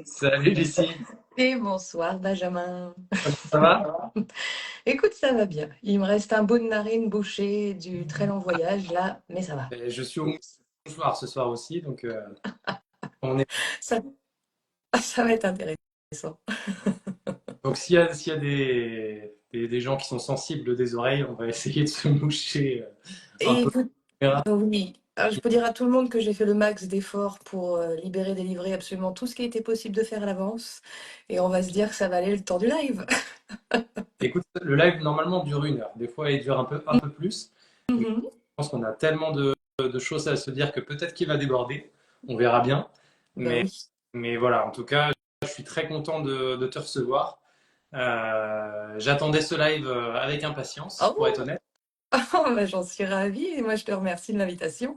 Salut Lucie, Et bonsoir Benjamin. ça va? Écoute, ça va bien. Il me reste un bout de narine bouché du très long voyage là, mais ça va. Je suis au mouchoir ce soir aussi, donc on est. Ça, ça va être intéressant. Donc s'il y a des gens qui sont sensibles des oreilles, on va essayer de se moucher un Et peu. écoute, oui, alors, je peux dire à tout le monde que j'ai fait le max d'efforts pour libérer, délivrer absolument tout ce qui était possible de faire à l'avance. Et on va se dire que ça va aller le temps du live. Écoute, le live normalement dure 1 heure. Des fois, il dure un peu plus. Mais je Mhm. pense qu'on a tellement de choses à se dire que peut-être qu'il va déborder. On verra bien. Ben Mais, oui. mais voilà, en tout cas, je suis très content de te recevoir. J'attendais ce live avec impatience, pour être Oh, honnête. ben, j'en suis ravie et moi je te remercie de l'invitation.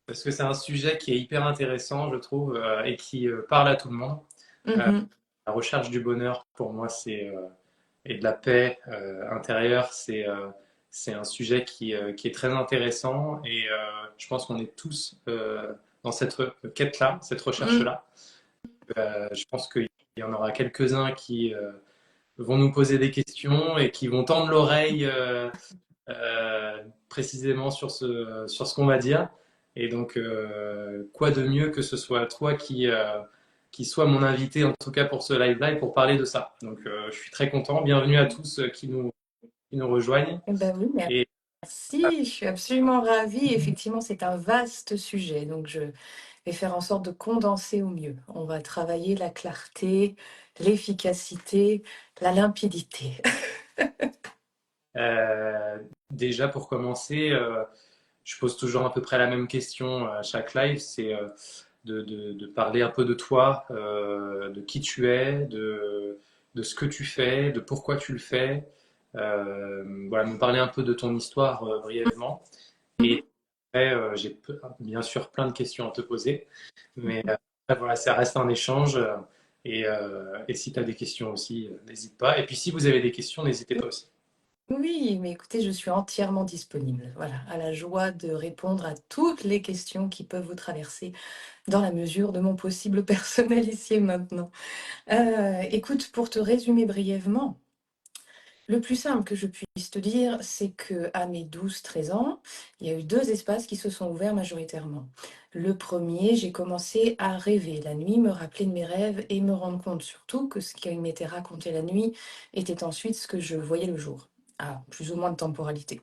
Parce que c'est un sujet qui est hyper intéressant, je trouve, et qui parle à tout le monde. Euh, Mhm. la recherche du bonheur, pour moi, et de la paix intérieure, c'est un sujet qui est très intéressant, et je pense qu'on est tous dans cette quête-là, cette Mhm. recherche-là. Je pense qu'il y en aura quelques-uns qui vont nous poser des questions et qui vont tendre l'oreille précisément sur ce qu'on va dire. Et donc, quoi de mieux que ce soit toi qui soit mon invité, en tout cas pour ce live-là, et pour parler de ça. Donc, je suis très content. Bienvenue à tous qui nous rejoignent. Eh ben oui, Et merci, je suis absolument ravie. Effectivement, c'est un vaste sujet, donc je vais faire en sorte de condenser au mieux. On va travailler la clarté, l'efficacité, la limpidité. déjà, pour commencer, je pose toujours à peu près la même question à chaque live, c'est de parler un peu de toi, de qui tu es, de ce que tu fais, de pourquoi tu le fais. Voilà, me parler un peu de ton histoire brièvement. Et Mhm. après, j'ai bien sûr plein de questions à te poser, mais après, voilà, ça reste un échange. Et si tu as des questions aussi, n'hésite pas. Et puis si vous avez des questions, n'hésitez pas aussi. Oui, mais écoutez, je suis entièrement disponible. Voilà, à la joie de répondre à toutes les questions qui peuvent vous traverser dans la mesure de mon possible personnel ici et maintenant. Écoute, pour te résumer brièvement, le plus simple que je puisse te dire, c'est que à mes 12 13 ans, il y a eu deux espaces qui se sont ouverts majoritairement. Le premier, j'ai commencé à rêver la nuit, me rappeler de mes rêves et me rendre compte surtout que ce qui m'était raconté la nuit était ensuite ce que je voyais le jour, à plus ou moins de temporalité.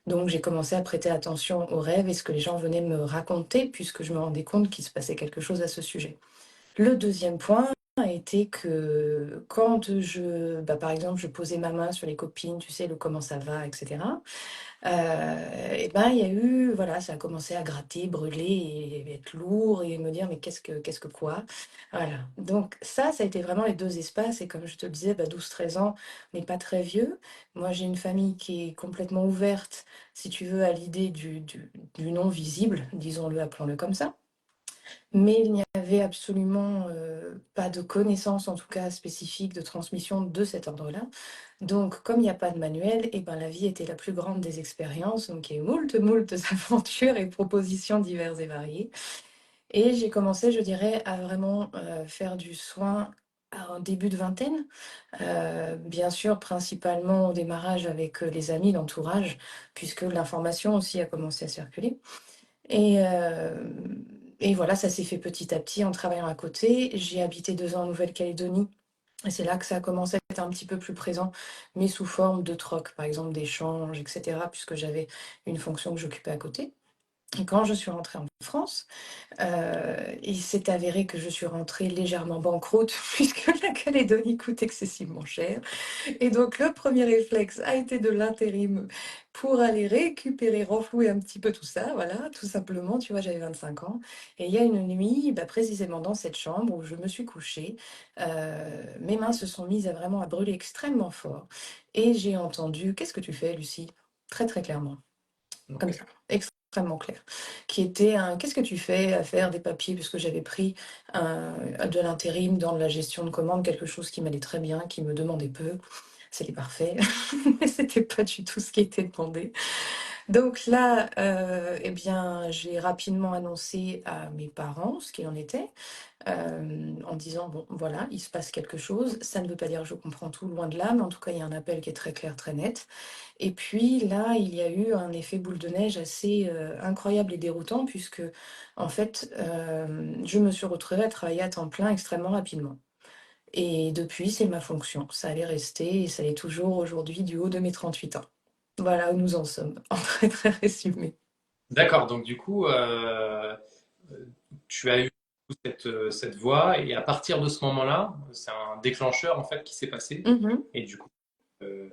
Donc j'ai commencé à prêter attention aux rêves et ce que les gens venaient me raconter, puisque je me rendais compte qu'il se passait quelque chose à ce sujet. Le deuxième point a été que quand par exemple, je posais ma main sur les copines, tu sais, le comment ça va, etc. Et ben, il y a eu, voilà, ça a commencé à gratter, brûler et être lourd et me dire, mais qu'est-ce que quoi? Voilà. Donc ça a été vraiment les deux espaces. Et comme je te le disais, 12 13 ans n'est pas très vieux. Moi, j'ai une famille qui est complètement ouverte, si tu veux, à l'idée du non visible, disons-le, appelons-le comme ça. Mais il n'y avait absolument pas de connaissances, en tout cas spécifiques, de transmission de cet ordre-là. Donc, comme il n'y a pas de manuel, et ben, la vie était la plus grande des expériences. Donc, il y a eu moult aventures et propositions diverses et variées. Et j'ai commencé, je dirais, à vraiment faire du soin en début de vingtaine. Bien sûr, principalement au démarrage avec les amis, l'entourage, puisque l'information aussi a commencé à circuler. Et, euh, et voilà, ça s'est fait petit à petit en travaillant à côté. J'ai habité 2 ans en Nouvelle-Calédonie. Et c'est là que ça a commencé à être un petit peu plus présent, mais sous forme de troc, par exemple d'échanges, etc., puisque j'avais une fonction que j'occupais à côté. Et quand je suis rentrée en France, il s'est avéré que je suis rentrée légèrement banqueroute, puisque la Calédonie coûte excessivement cher. Et donc, le premier réflexe a été de l'intérim pour aller récupérer, renflouer un petit peu tout ça, voilà, tout simplement. Tu vois, j'avais 25 ans. Et il y a une nuit, précisément dans cette chambre où je me suis couchée, mes mains se sont mises à brûler extrêmement fort. Et j'ai entendu: «Qu'est-ce que tu fais, Lucie?» Très, très clairement, comme Ok. ça, extrêmement clair. Qui était un: «Qu'est-ce que tu fais à faire des papiers?» Puisque j'avais pris de l'intérim dans la gestion de commandes, quelque chose qui m'allait très bien, qui me demandait peu. C'était parfait, mais c'était pas du tout ce qui était demandé. Donc là, eh bien, j'ai rapidement annoncé à mes parents ce qu'il en était. en disant, bon, voilà, il se passe quelque chose. Ça ne veut pas dire que je comprends tout, loin de là, mais en tout cas, il y a un appel qui est très clair, très net. Et puis là, il y a eu un effet boule de neige assez incroyable et déroutant, puisque, en fait, je me suis retrouvée à travailler à temps plein extrêmement rapidement. Et depuis, c'est ma fonction. Ça allait rester et ça l'est toujours aujourd'hui du haut de mes 38 ans. Voilà où nous en sommes, en très très résumé. D'accord, donc du coup, tu as eu cette voix et à partir de ce moment-là, c'est un déclencheur en fait qui s'est passé Mhm. et du coup, c'est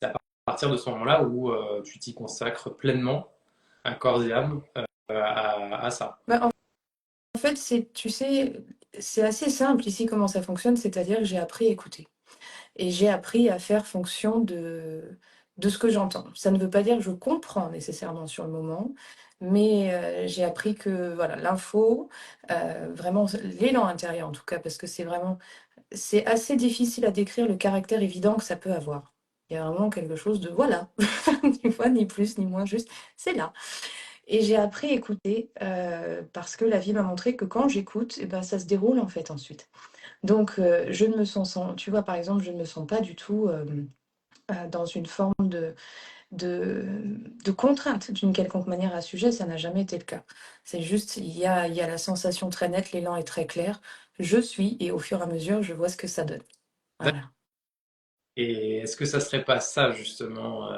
à partir de ce moment-là où tu t'y consacres pleinement, un corps et âme, à ça. Bah, en fait, tu sais, c'est assez simple ici comment ça fonctionne, c'est-à-dire que j'ai appris à écouter. Et j'ai appris à faire fonction de ce que j'entends. Ça ne veut pas dire que je comprends nécessairement sur le moment, mais j'ai appris que voilà, l'info, vraiment l'élan intérieur en tout cas, parce que c'est assez difficile à décrire le caractère évident que ça peut avoir. Il y a vraiment quelque chose de voilà, ni fois ni plus ni moins, juste c'est là. Et j'ai appris à écouter parce que la vie m'a montré que quand j'écoute, eh ben, ça se déroule en fait ensuite. Donc, je ne me tu vois, par exemple, je ne me sens pas du tout dans une forme de, de contrainte d'une quelconque manière à ce sujet, ça n'a jamais été le cas. C'est juste, il y a la sensation très nette, l'élan est très clair, je suis, et au fur et à mesure, je vois ce que ça donne. Voilà. Et est-ce que ça serait pas ça justement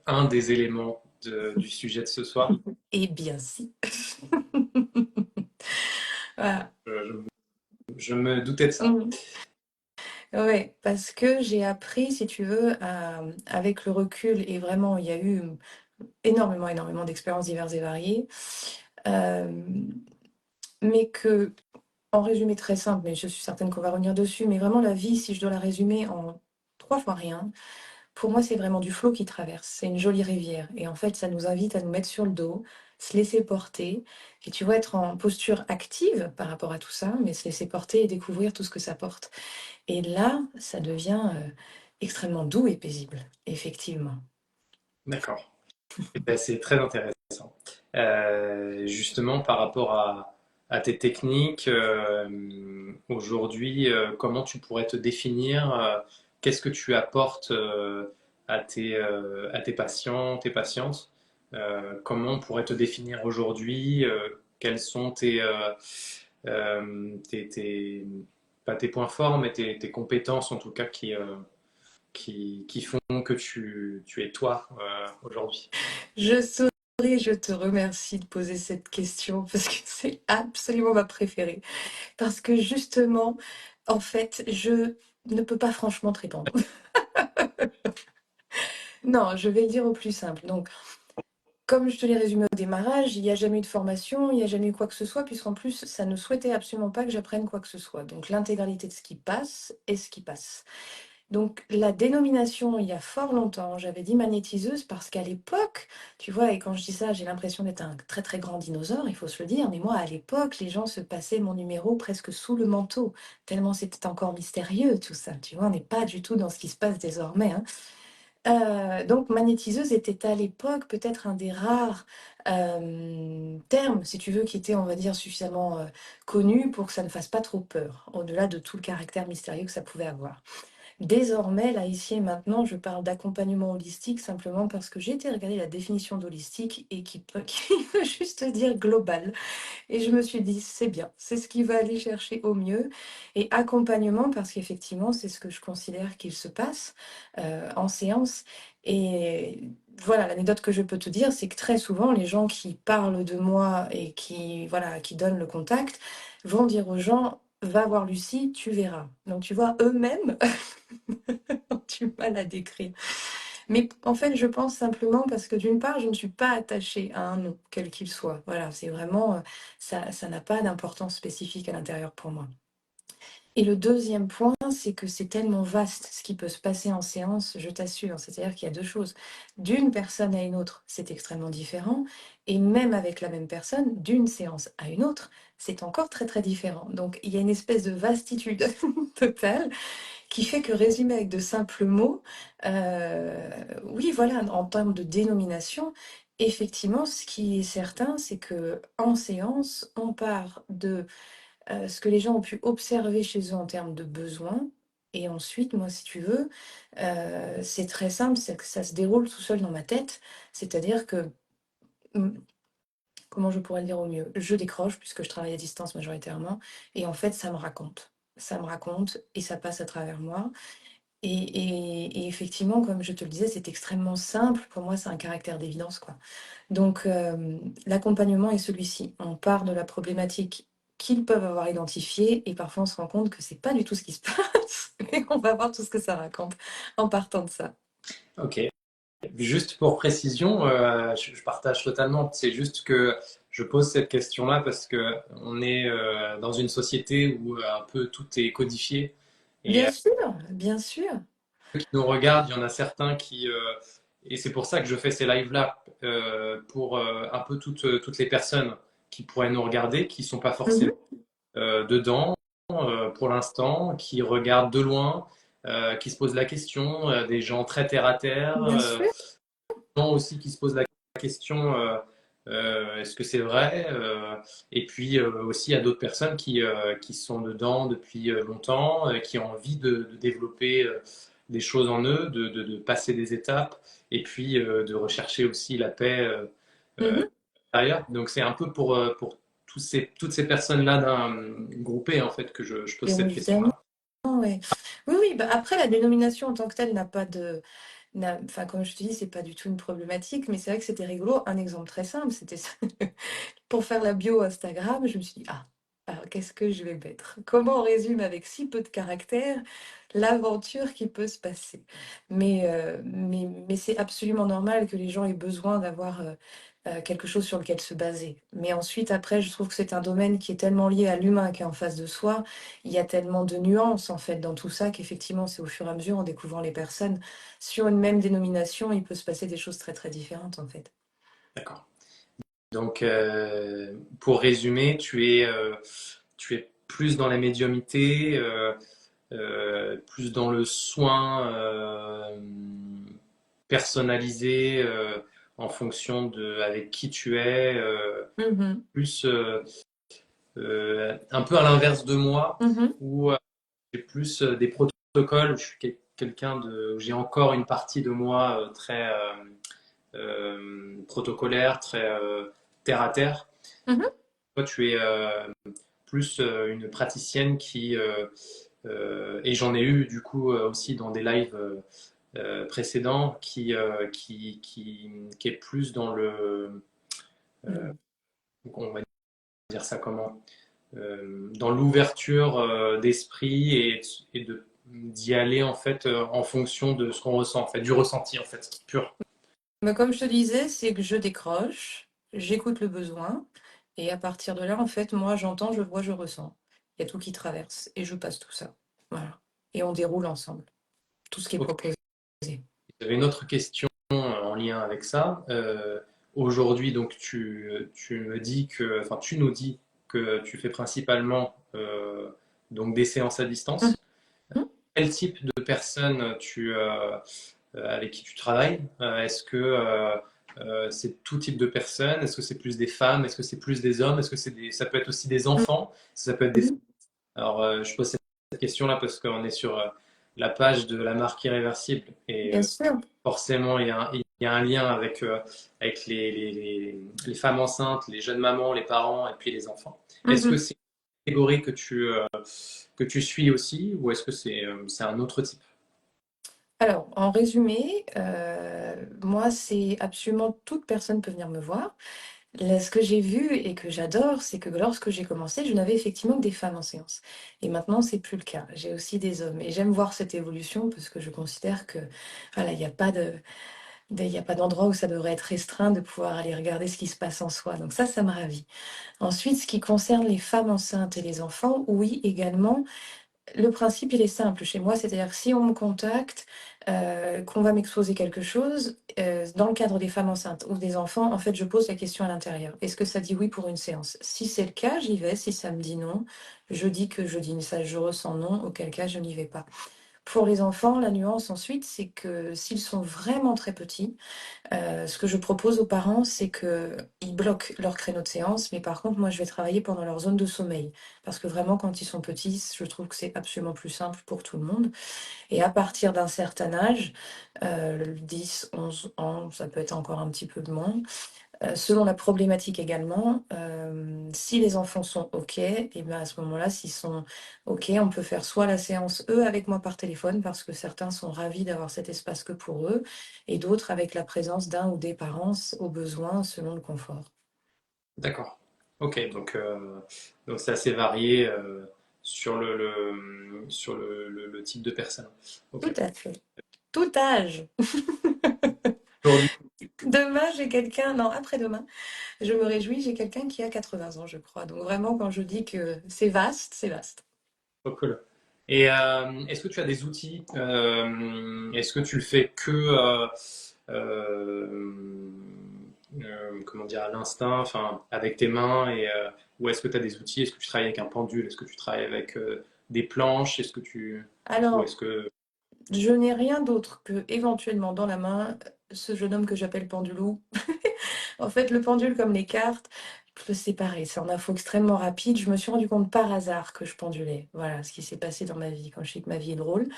un des éléments du sujet de ce soir? Eh bien, si. Voilà. Je me doutais de ça. Mhm. Ouais, parce que j'ai appris, si tu veux, avec le recul, et vraiment, il y a eu énormément, énormément d'expériences diverses et variées, euh, mais que en résumé très simple, mais je suis certaine qu'on va revenir dessus, mais vraiment la vie, si je dois la résumer en 3 fois rien, pour moi, c'est vraiment du flot qui traverse. C'est une jolie rivière. Et en fait, ça nous invite à nous mettre sur le dos, se laisser porter, et tu vois, être en posture active par rapport à tout ça, mais se laisser porter et découvrir tout ce que ça porte. Et là, ça devient extrêmement doux et paisible, effectivement. D'accord. Eh ben, c'est très intéressant. Justement, par rapport à tes techniques, aujourd'hui, comment tu pourrais te définir? Qu'est-ce que tu apportes à tes patients, tes patientes? Comment on pourrait te définir aujourd'hui? Quels sont pas tes points forts, mais tes compétences en tout cas qui font que tu es toi aujourd'hui? Je souris, je te remercie de poser cette question parce que c'est absolument ma préférée. Parce que justement, en fait, je ne peux pas franchement te répondre. Non, je vais le dire au plus simple. Donc, comme je te l'ai résumé au démarrage, il n'y a jamais eu de formation, il n'y a jamais eu quoi que ce soit, puisqu'en plus, ça ne souhaitait absolument pas que j'apprenne quoi que ce soit. Donc, l'intégralité de ce qui passe est ce qui passe. Donc, la dénomination, il y a fort longtemps, j'avais dit magnétiseuse parce qu'à l'époque, tu vois, et quand je dis ça, j'ai l'impression d'être un très très grand dinosaure, il faut se le dire, mais moi, à l'époque, les gens se passaient mon numéro presque sous le manteau, tellement c'était encore mystérieux tout ça, tu vois, on n'est pas du tout dans ce qui se passe désormais, hein. Donc magnétiseuse était à l'époque peut-être un des rares, termes, si tu veux, qui était, on va dire, suffisamment, connu pour que ça ne fasse pas trop peur, au-delà de tout le caractère mystérieux que ça pouvait avoir. Désormais, là, ici et maintenant, je parle d'accompagnement holistique simplement parce que j'ai été regarder la définition d'holistique et qui veut juste dire global. Et je me suis dit, c'est bien, c'est ce qui va aller chercher au mieux. Et accompagnement, parce qu'effectivement, c'est ce que je considère qu'il se passe en séance. Et voilà, l'anecdote que je peux te dire, c'est que très souvent, les gens qui parlent de moi et qui, voilà, qui donnent le contact vont dire aux gens, va voir Lucie, tu verras. Donc tu vois, eux-mêmes ont du mal à décrire. Mais en fait, je pense simplement parce que d'une part, je ne suis pas attachée à un nom, quel qu'il soit. Voilà, c'est vraiment, ça n'a pas d'importance spécifique à l'intérieur pour moi. Et le deuxième point, c'est que c'est tellement vaste ce qui peut se passer en séance, je t'assure. C'est-à-dire qu'il y a deux choses. D'une personne à une autre, c'est extrêmement différent. Et même avec la même personne, d'une séance à une autre, c'est encore très très différent. Donc il y a une espèce de vastitude totale qui fait que résumer avec de simples mots, oui, voilà, en termes de dénomination, effectivement, ce qui est certain, c'est que en séance, on part de ce que les gens ont pu observer chez eux en termes de besoins. Et ensuite, moi, si tu veux, c'est très simple, c'est que ça se déroule tout seul dans ma tête. C'est-à-dire que, mmh, comment je pourrais le dire au mieux? Je décroche puisque je travaille à distance majoritairement et en fait, ça me raconte. Ça me raconte et ça passe à travers moi. Et effectivement, comme je te le disais, c'est extrêmement simple. Pour moi, c'est un caractère d'évidence, quoi. Donc, l'accompagnement est celui-ci. On part de la problématique qu'ils peuvent avoir identifiée et parfois on se rend compte que c'est pas du tout ce qui se passe, mais on va voir tout ce que ça raconte en partant de ça. Ok. Juste pour précision, je partage totalement. C'est juste que je pose cette question-là parce que on est dans une société où un peu tout est codifié. Et Bien sûr, bien sûr. ceux qui nous regardent, il y en a certains qui, et c'est pour ça que je fais ces lives-là, pour un peu toutes les personnes qui pourraient nous regarder, qui sont pas forcément Mmh. dedans pour l'instant, qui regardent de loin, qui se posent la question, des gens très terre à terre, Bien sûr. des gens aussi qui se posent la question est-ce que c'est vrai et puis aussi, il y a d'autres personnes qui sont dedans depuis longtemps, qui ont envie de développer des choses en eux, de passer des étapes et puis de rechercher aussi la paix euh, Mmh. intérieure. Donc c'est un peu pour toutes ces personnes-là groupées en fait que je pose Bien cette évidemment, question-là. ouais. Oui, oui, bah, après la dénomination en tant que telle n'a pas de enfin, comme je te dis, c'est pas du tout une problématique, mais c'est vrai que c'était rigolo. Un exemple très simple, c'était ça. Pour faire la bio Instagram, je me suis dit: «Ah, alors qu'est-ce que je vais mettre? Comment on résume avec si peu de caractères l'aventure qui peut se passer?» Mais c'est absolument normal que les gens aient besoin d'avoir, quelque chose sur lequel se baser. Mais ensuite, après, je trouve que c'est un domaine qui est tellement lié à l'humain qui est en face de soi. Il y a tellement de nuances, en fait, dans tout ça qu'effectivement, c'est au fur et à mesure, en découvrant les personnes, sur une même dénomination, il peut se passer des choses très, très différentes, en fait. D'accord. Donc pour résumer, tu es plus dans la médiumité. Plus dans le soin personnalisé en fonction de avec qui tu es, Mmh. plus un peu à l'inverse de moi, Mmh. où j'ai plus des protocoles, où je suis quelqu'un où j'ai encore une partie de moi très protocolaire, très terre à terre. Mmh. Toi, tu es plus une praticienne et j'en ai eu du coup aussi dans des lives précédent qui est plus dans le, Mmh. on va dire ça comment, dans l'ouverture d'esprit et d'y aller en fait en fonction de ce qu'on ressent, en fait, du ressenti en fait, pur. Mais comme je te disais, c'est que je décroche, j'écoute le besoin et à partir de là, en fait, moi, j'entends, je vois, je ressens. Il y a tout qui traverse et je passe tout ça. Voilà. Et on déroule ensemble tout ce qui est Ok. proposé. J'avais une autre question en lien avec ça. Aujourd'hui, donc tu me dis que, enfin, tu nous dis que tu fais principalement donc des séances à Mmh distance. mh. Quel type de personnes avec qui tu travailles? Est-ce que c'est tout type de personnes? Est-ce que c'est plus des femmes? Est-ce que c'est plus des hommes? Est-ce que ça peut être aussi des enfants? Ça peut être des... Mmh. Alors, je pose cette question-là parce qu'on est sur la page de la marque Irréversible et Bien sûr. forcément, il y a un lien avec les femmes enceintes, les jeunes mamans, les parents et puis les enfants. Est-ce que Mmh. c'est une catégorie que tu suis aussi ou est-ce que c'est un autre type? Alors, en résumé, moi, c'est absolument toute personne peut venir me voir. Là, ce que j'ai vu et que j'adore, c'est que lorsque j'ai commencé, je n'avais effectivement que des femmes en séance. Et maintenant, c'est plus le cas. J'ai aussi des hommes. Et j'aime voir cette évolution parce que je considère que, voilà, il y a pas d'endroit où ça devrait être restreint de pouvoir aller regarder ce qui se passe en soi. Donc ça me ravit. Ensuite, ce qui concerne les femmes enceintes et les enfants, oui, également. Le principe, il est simple chez moi, c'est-à-dire que si on me contacte, qu'on va m'exposer quelque chose, dans le cadre des femmes enceintes ou des enfants, en fait, je pose la question à l'intérieur. Est-ce que ça dit oui pour une séance? Si c'est le cas, j'y vais. Si ça me dit non, je dis que je dis ça, je ressens non, auquel cas je n'y vais pas. Pour les enfants, la nuance ensuite, c'est que s'ils sont vraiment très petits, ce que je propose aux parents, c'est qu'ils bloquent leur créneau de séance, mais par contre, moi, je vais travailler pendant leur zone de sommeil. Parce que vraiment, quand ils sont petits, je trouve que c'est absolument plus simple pour tout le monde. Et à partir d'un certain âge, 10, 11 ans, ça peut être encore un petit peu de moins, selon la problématique également, si les enfants sont OK, et ben, à ce moment-là, s'ils sont OK, on peut faire soit la séance, eux, avec moi par téléphone, parce que certains sont ravis d'avoir cet espace que pour eux, et d'autres avec la présence d'un ou des parents, au besoin, selon le confort. D'accord. Ok, donc c'est assez varié sur sur le type de personne. Tout Ok. à fait. Tout âge. Aujourd'hui, Demain, j'ai quelqu'un, non, après-demain, je me réjouis, j'ai quelqu'un qui a 80 ans, je crois. Donc vraiment, quand je dis que c'est vaste, c'est vaste. trop cool. Et est-ce que tu as des outils? Est-ce que tu le fais que euh, comment dire, à l'instinct, enfin, avec tes mains ou est-ce que tu as des outils? Est-ce que tu travailles avec un pendule? Est-ce que tu travailles avec des planches? Ou Alors, est-ce que je n'ai rien d'autre que, éventuellement, dans la main, ce jeune homme que j'appelle Pendulou. En fait, le pendule, comme les cartes, c'est pareil, c'est en info extrêmement rapide. Je me suis rendu compte par hasard que je pendulais. Voilà ce qui s'est passé dans ma vie, quand je sais que ma vie est drôle.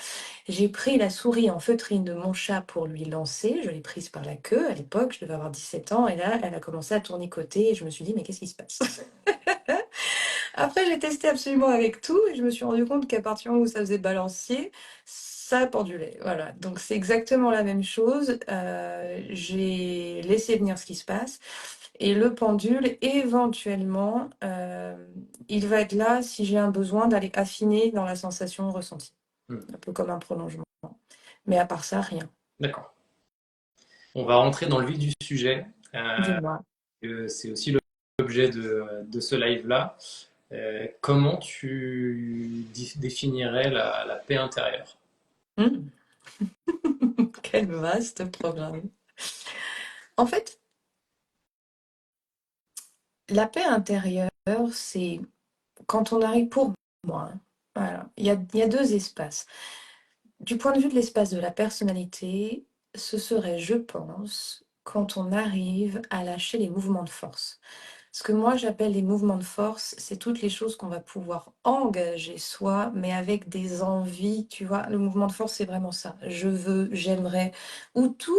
J'ai pris la souris en feutrine de mon chat pour lui lancer. Je l'ai prise par la queue à l'époque, je devais avoir 17 ans, et là, elle a commencé à tournicoter, et je me suis dit, mais qu'est-ce qui se passe? Après, j'ai testé absolument avec tout, et je me suis rendu compte qu'à partir du moment où ça faisait balancier, ça pendulait. Voilà, donc c'est exactement la même chose. J'ai laissé venir ce qui se passe. Et le pendule, éventuellement, il va être là si j'ai un besoin d'aller affiner dans la sensation ressentie. Hmm, Un peu comme un prolongement. Mais à part ça, rien. d'accord. On va rentrer dans le vif du sujet. Dis-moi. C'est aussi l'objet de ce live-là. Comment tu définirais la paix intérieure? Hmm. Quel vaste programme. En fait, la paix intérieure, c'est quand on arrive pour moi. Hein, voilà. Il y a deux espaces. Du point de vue de l'espace de la personnalité, ce serait, je pense, quand on arrive à lâcher les mouvements de force. Ce que moi j'appelle les mouvements de force, c'est toutes les choses qu'on va pouvoir engager soi, mais avec des envies, tu vois. Le mouvement de force, c'est vraiment ça. Je veux, j'aimerais, ou tout,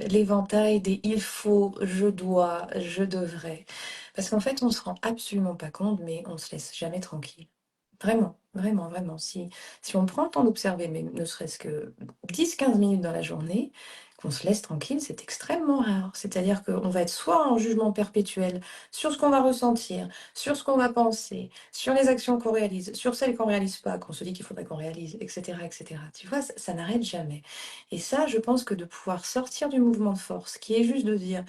l'éventail des il faut, je dois, je devrais. Parce qu'en fait, on se rend absolument pas compte, mais on se laisse jamais tranquille. Vraiment, vraiment, vraiment. Si on prend le temps d'observer, mais ne serait-ce que 10, 15 minutes dans la journée, qu'on se laisse tranquille, c'est extrêmement rare. C'est-à-dire qu'on va être soit en jugement perpétuel sur ce qu'on va ressentir, sur ce qu'on va penser, sur les actions qu'on réalise, sur celles qu'on réalise pas, qu'on se dit qu'il faudrait qu'on réalise, etc., etc. Tu vois, ça n'arrête jamais. Et ça, je pense que de pouvoir sortir du mouvement de force, qui est juste de dire,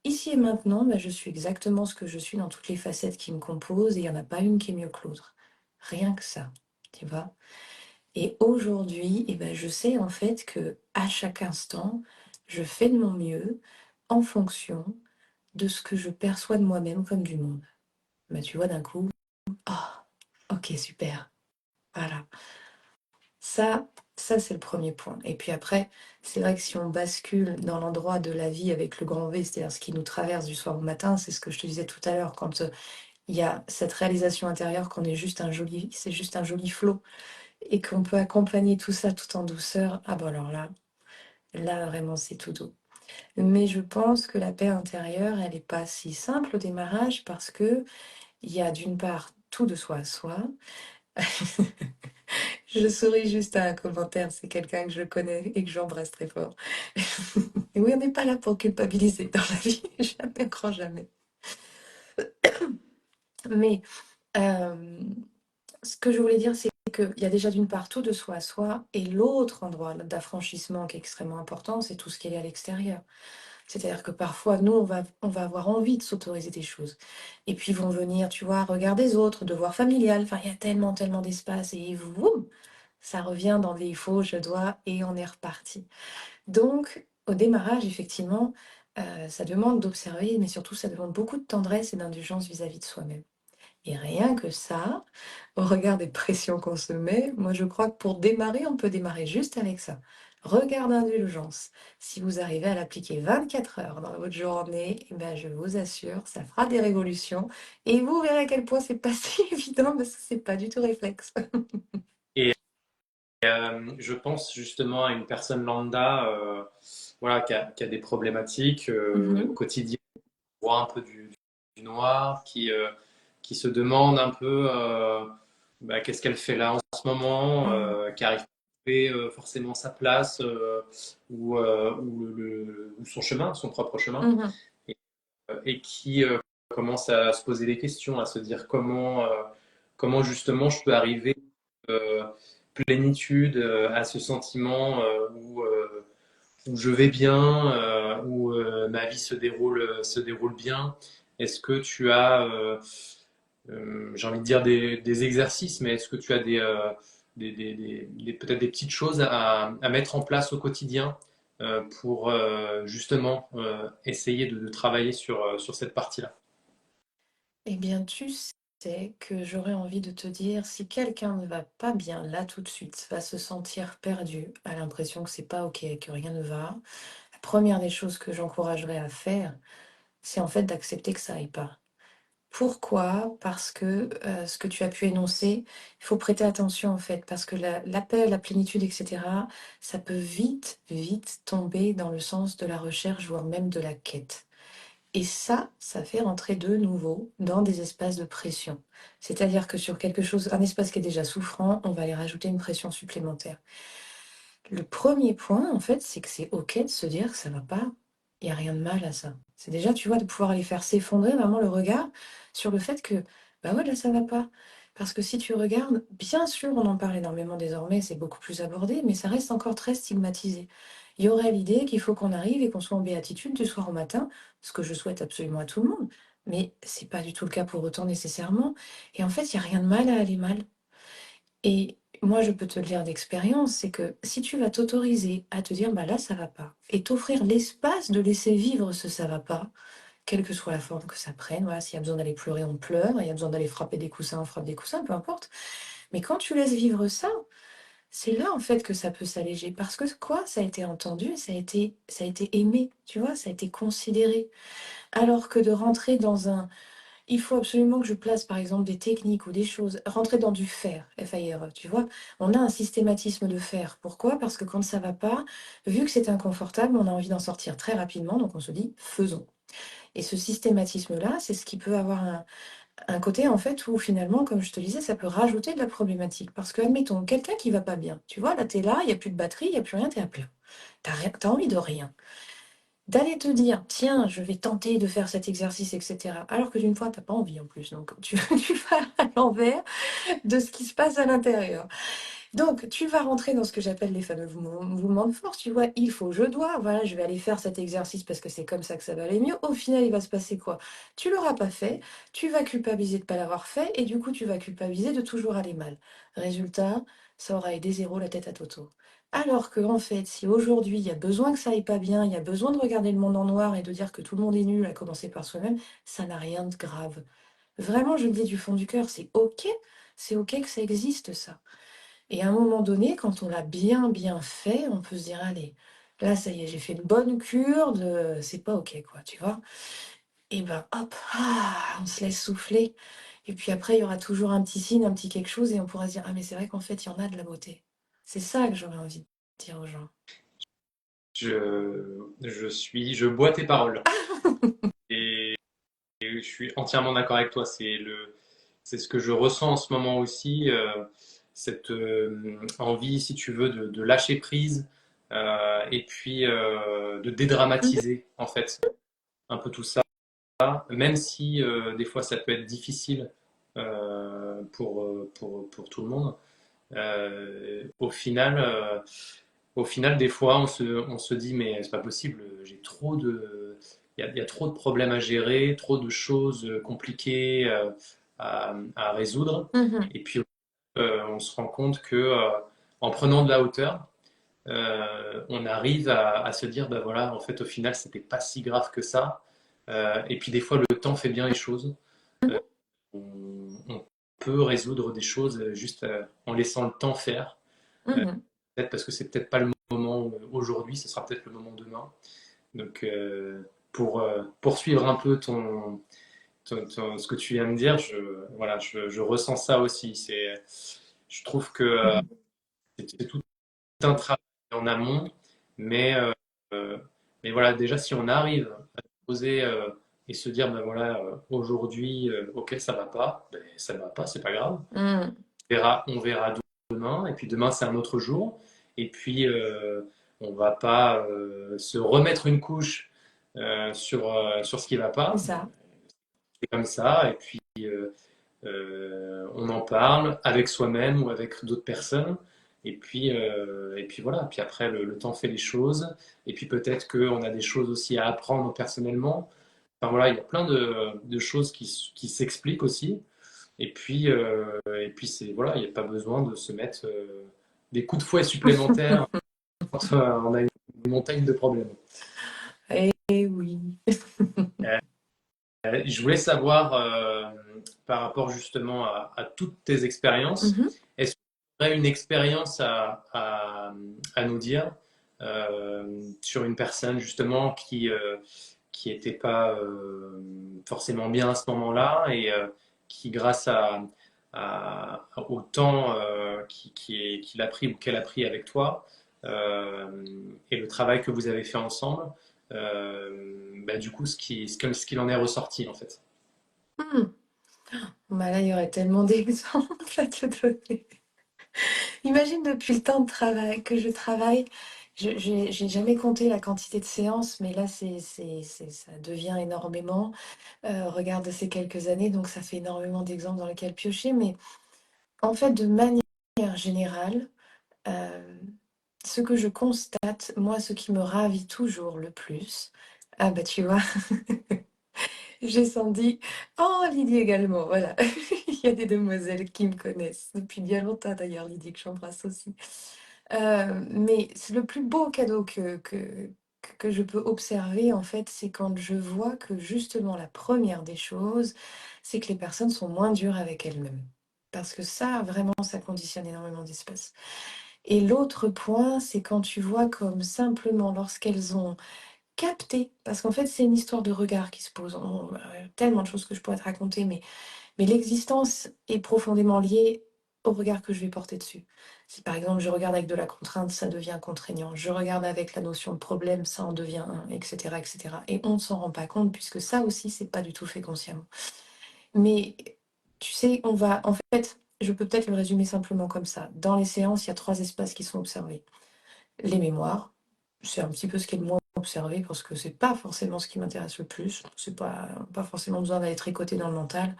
ici et maintenant, bah, je suis exactement ce que je suis dans toutes les facettes qui me composent, et il n'y en a pas une qui est mieux que l'autre. Rien que ça, tu vois. Et aujourd'hui, eh ben, je sais en fait que à chaque instant, je fais de mon mieux en fonction de ce que je perçois de moi-même comme du monde. Bah, tu vois, d'un coup, ah, ok, super, voilà. Ça, ça c'est le premier point. Et puis après, c'est vrai que si on bascule dans l'endroit de la vie avec le grand V, c'est-à-dire ce qui nous traverse du soir au matin, c'est ce que je te disais tout à l'heure, quand il y a cette réalisation intérieure qu'on est juste c'est juste un joli flot et qu'on peut accompagner tout ça tout en douceur, ah bon alors là vraiment c'est tout doux. Mais je pense que la paix intérieure, elle n'est pas si simple au démarrage parce que il y a d'une part tout de soi à soi. Je souris juste à un commentaire, c'est quelqu'un que je connais et que j'embrasse très fort. Et oui, on n'est pas là pour culpabiliser dans la vie, jamais, grand jamais. Mais euh, ce que je voulais dire, c'est qu'il y a déjà d'une part tout de soi à soi, et l'autre endroit d'affranchissement qui est extrêmement important, c'est tout ce qui est à l'extérieur. C'est-à-dire que parfois, nous, on va avoir envie de s'autoriser des choses. Et puis vont venir, tu vois, regard des autres, devoir familial. Enfin, il y a tellement, tellement d'espace, et boum, ça revient dans des il faut, je dois, et on est reparti. Donc, au démarrage, effectivement, ça demande d'observer, mais surtout, ça demande beaucoup de tendresse et d'indulgence vis-à-vis de soi-même. Et rien que ça, au regard des pressions qu'on se met, moi je crois que pour démarrer, on peut démarrer juste avec ça. Regard d'indulgence. Si vous arrivez à l'appliquer 24 heures dans votre journée, eh ben je vous assure, ça fera des révolutions. Et vous verrez à quel point c'est pas si évident parce que c'est pas du tout réflexe. Et je pense justement à une personne lambda voilà, qui a des problématiques au Mhm, quotidien, voit un peu du noir, qui se demande un peu bah, qu'est-ce qu'elle fait là en ce moment, mhm, qui arrive pas à trouver forcément sa place ou son chemin, son propre chemin, mhm. et qui commence à se poser des questions, à se dire comment justement je peux arriver euh, plénitude, à ce sentiment où je vais bien, où ma vie se déroule bien. Est-ce que tu as, j'ai envie de dire des exercices, mais est-ce que tu as peut-être des petites choses à mettre en place au quotidien pour justement essayer de travailler sur cette partie-là? Eh bien, tu sais que j'aurais envie de te dire, si quelqu'un ne va pas bien là tout de suite, va se sentir perdu, a l'impression que c'est pas ok, que rien ne va, la première des choses que j'encouragerais à faire, c'est en fait d'accepter que ça aille pas. Pourquoi? Parce que ce que tu as pu énoncer, il faut prêter attention en fait, parce que l'appel, la plénitude, etc., ça peut vite, vite tomber dans le sens de la recherche, voire même de la quête. Et ça fait rentrer de nouveau dans des espaces de pression. C'est-à-dire que sur quelque chose, un espace qui est déjà souffrant, on va aller rajouter une pression supplémentaire. Le premier point, en fait, c'est que c'est OK de se dire que ça va pas. Il y a rien de mal à ça. C'est déjà, tu vois, de pouvoir aller faire s'effondrer vraiment le regard sur le fait que, bah ouais, là, ça va pas. Parce que si tu regardes, bien sûr, on en parle énormément désormais, c'est beaucoup plus abordé, mais ça reste encore très stigmatisé. Il y aurait l'idée qu'il faut qu'on arrive et qu'on soit en béatitude du soir au matin, ce que je souhaite absolument à tout le monde. Mais c'est pas du tout le cas pour autant nécessairement. Et en fait, il y a rien de mal à aller mal. Et moi, je peux te le dire d'expérience, c'est que si tu vas t'autoriser à te dire, bah là, ça va pas, et t'offrir l'espace de laisser vivre ce ça va pas, quelle que soit la forme que ça prenne, voilà, s'il y a besoin d'aller pleurer, on pleure, il y a besoin d'aller frapper des coussins, on frappe des coussins, peu importe. Mais quand tu laisses vivre ça, c'est là en fait que ça peut s'alléger. Parce que quoi? Ça a été entendu, ça a été aimé, tu vois, ça a été considéré. Alors que de rentrer dans un il faut absolument que je place, par exemple, des techniques ou des choses, rentrer dans du faire, F-I-R-E, tu vois? On a un systématisme de faire. Pourquoi? Parce que quand ça va pas, vu que c'est inconfortable, on a envie d'en sortir très rapidement, donc on se dit: «Faisons» et ce systématisme-là, c'est ce qui peut avoir un côté, en fait, où finalement, comme je te disais, ça peut rajouter de la problématique. Parce que, admettons, quelqu'un qui va pas bien, tu vois? Là, tu es là, il y a plus de batterie, il y a plus rien, tu es à plat. Tu envie de rien. D'aller te dire: «Tiens, je vais tenter de faire cet exercice» et cetera, alors que d'une fois, tu as pas envie en plus, donc tu tu vas à l'envers de ce qui se passe à l'intérieur. Donc tu vas rentrer dans ce que j'appelle les fameux mouvements de force, tu vois? Il faut, je dois, voilà, je vais aller faire cet exercice parce que c'est comme ça que ça va aller mieux. Au final, il va se passer quoi? Tu l'auras pas fait, tu vas culpabiliser de pas l'avoir fait et du coup, tu vas culpabiliser de toujours aller mal. Résultat, ça aura aidé zéro la tête à Toto. Alors que en fait, si aujourd'hui, il y a besoin que ça aille pas bien, il y a besoin de regarder le monde en noir et de dire que tout le monde est nul, à commencer par soi-même, ça n'a rien de grave. Vraiment, je le dis du fond du cœur, c'est OK que ça existe ça. Et à un moment donné, quand on l'a bien, bien fait, on peut se dire: «Allez, là, ça y est, j'ai fait une bonne cure de c'est pas OK, quoi», tu vois? Et ben, hop, on se laisse souffler et puis après, il y aura toujours un petit signe, un petit quelque chose et on pourra se dire: «Ah mais c'est vrai qu'en fait, il y en a de la beauté». C'est ça que j'aurais envie de dire aux gens. Je bois tes paroles et je suis entièrement d'accord avec toi. C'est ce que je ressens en ce moment aussi, cette envie, si tu veux, de lâcher prise et puis de Mmh. dédramatiser en fait un peu tout ça, même si des fois ça peut être difficile pour tout le monde. Au final, des fois, on se dit, mais c'est pas possible, il y a trop de problèmes à gérer, trop de choses compliquées à résoudre. Mmh. Et puis, on se rend compte que en prenant de la hauteur, on arrive à se dire, bah voilà, en fait, au final, c'était pas si grave que ça. Et puis, des fois, le temps fait bien les choses. Mmh. peut résoudre des choses juste en laissant le temps faire. Mhm. Peut-être parce que c'est peut-être pas le moment aujourd'hui, ce sera peut-être le moment demain. Donc, pour poursuivre un peu ce que tu viens de dire, voilà, je ressens ça aussi. Je trouve que c'est tout un travail en amont, mais, euh, mais voilà, déjà, si on arrive à se poser et se dire, ben voilà, aujourd'hui, ok, ça va pas, ben, ça va pas, c'est pas grave. Mhm. On verra demain, et puis demain, c'est un autre jour. Et puis, on va pas se remettre une couche sur ce qui va C'est pas. ça. C'est comme ça, et puis on en parle avec soi-même ou avec d'autres personnes. Et puis voilà. Puis après, le temps fait les choses. Et puis peut-être qu'on a des choses aussi à apprendre personnellement. Enfin voilà, il y a plein de choses qui s'expliquent aussi. Et puis c'est voilà, il n'y a pas besoin de se mettre des coups de fouet supplémentaires quand on a une montagne de problèmes. Eh oui. Je voulais savoir, par rapport justement à toutes tes expériences, Mhm. est-ce que tu aurais une expérience à nous dire sur une personne justement qui était pas forcément bien à ce moment-là et qui, grâce au temps qu'il a pris ou qu'elle a pris avec toi et le travail que vous avez fait ensemble, bah, du coup, ce qu'il en est ressorti en fait. Hmm. Bah là, il y aurait tellement d'exemples à te donner. Imagine depuis le temps de travail que je travaille, j'ai jamais compté la quantité de séances, mais là, ça devient énormément. Regarde ces quelques années, donc ça fait énormément d'exemples dans lesquels piocher. Mais en fait, de manière générale, euh, ce que je constate, moi, ce qui me ravit toujours le plus, ah bah tu vois, j'ai senti, oh Lydie également, voilà. Il y a des demoiselles qui me connaissent depuis bien longtemps d'ailleurs, Lydie, que j'embrasse aussi. Mais c'est le plus beau cadeau que je peux observer, en fait, c'est quand je vois que justement la première des choses, c'est que les personnes sont moins dures avec elles-mêmes. Parce que ça, vraiment, ça conditionne énormément d'espace. Et l'autre point, c'est quand tu vois comme simplement lorsqu'elles ont capté, parce qu'en fait, c'est une histoire de regard qui se pose. Tellement de choses que je pourrais te raconter, mais l'existence est profondément liée au regard que je vais porter dessus. Si par exemple je regarde avec de la contrainte, ça devient contraignant. Je regarde avec la notion de problème, ça en devient un, etc., etc. Et on ne s'en rend pas compte puisque ça aussi, c'est pas du tout fait consciemment. Mais tu sais, en fait, je peux peut-être le résumer simplement comme ça. Dans les séances, il y a trois espaces qui sont observés. Les mémoires, c'est un petit peu ce qui est le moins observé parce que c'est pas forcément ce qui m'intéresse le plus. C'est pas forcément besoin d'aller tricoter dans le mental.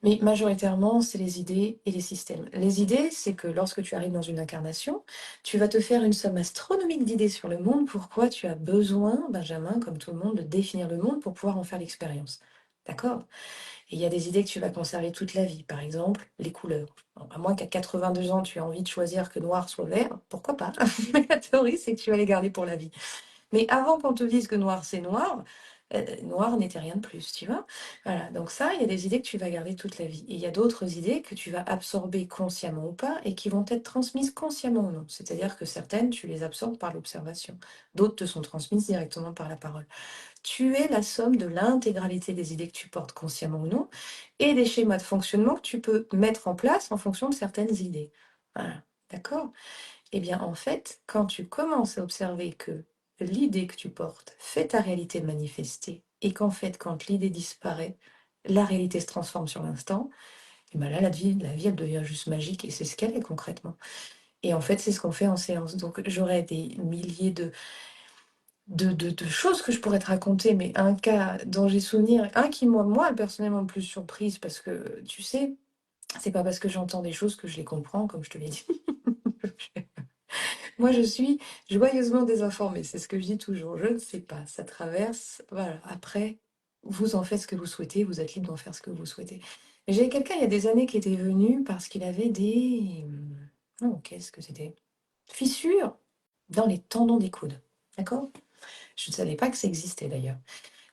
Mais majoritairement, c'est les idées et les systèmes. Les idées, c'est que lorsque tu arrives dans une incarnation, tu vas te faire une somme astronomique d'idées sur le monde. Pourquoi tu as besoin, Benjamin, comme tout le monde, de définir le monde pour pouvoir en faire l'expérience. D'accord? Et il y a des idées que tu vas conserver toute la vie. Par exemple, les couleurs. Alors, à moins qu'à 82 ans, tu aies envie de choisir que noir soit vert, pourquoi pas? Mais la théorie, c'est que tu vas les garder pour la vie. Mais avant qu'on te dise que noir, c'est noir, noir n'était rien de plus, tu vois. Voilà, donc ça, il y a des idées que tu vas garder toute la vie. Et il y a d'autres idées que tu vas absorber consciemment ou pas et qui vont être transmises consciemment ou non. C'est-à-dire que certaines, tu les absorbes par l'observation. D'autres te sont transmises directement par la parole. Tu es la somme de l'intégralité des idées que tu portes consciemment ou non et des schémas de fonctionnement que tu peux mettre en place en fonction de certaines idées. Voilà, d'accord? Eh bien, en fait, quand tu commences à observer que l'idée que tu portes fait ta réalité manifester et qu'en fait, quand l'idée disparaît, la réalité se transforme sur l'instant, et bien là, la vie, elle devient juste magique et c'est ce qu'elle est concrètement. Et en fait, c'est ce qu'on fait en séance. Donc, j'aurais des milliers de choses que je pourrais te raconter, mais un cas dont j'ai souvenir, un qui, moi, personnellement, le plus surprise, parce que, tu sais, c'est pas parce que j'entends des choses que je les comprends, comme je te l'ai dit. Moi, je suis joyeusement désinformée, c'est ce que je dis toujours. Je ne sais pas, ça traverse. Voilà. Après, vous en faites ce que vous souhaitez, vous êtes libre d'en faire ce que vous souhaitez. Mais j'ai quelqu'un il y a des années qui était venu parce qu'il avait des. Oh, qu'est-ce que c'était? Fissures dans les tendons des coudes. D'accord? Je ne savais pas que ça existait d'ailleurs.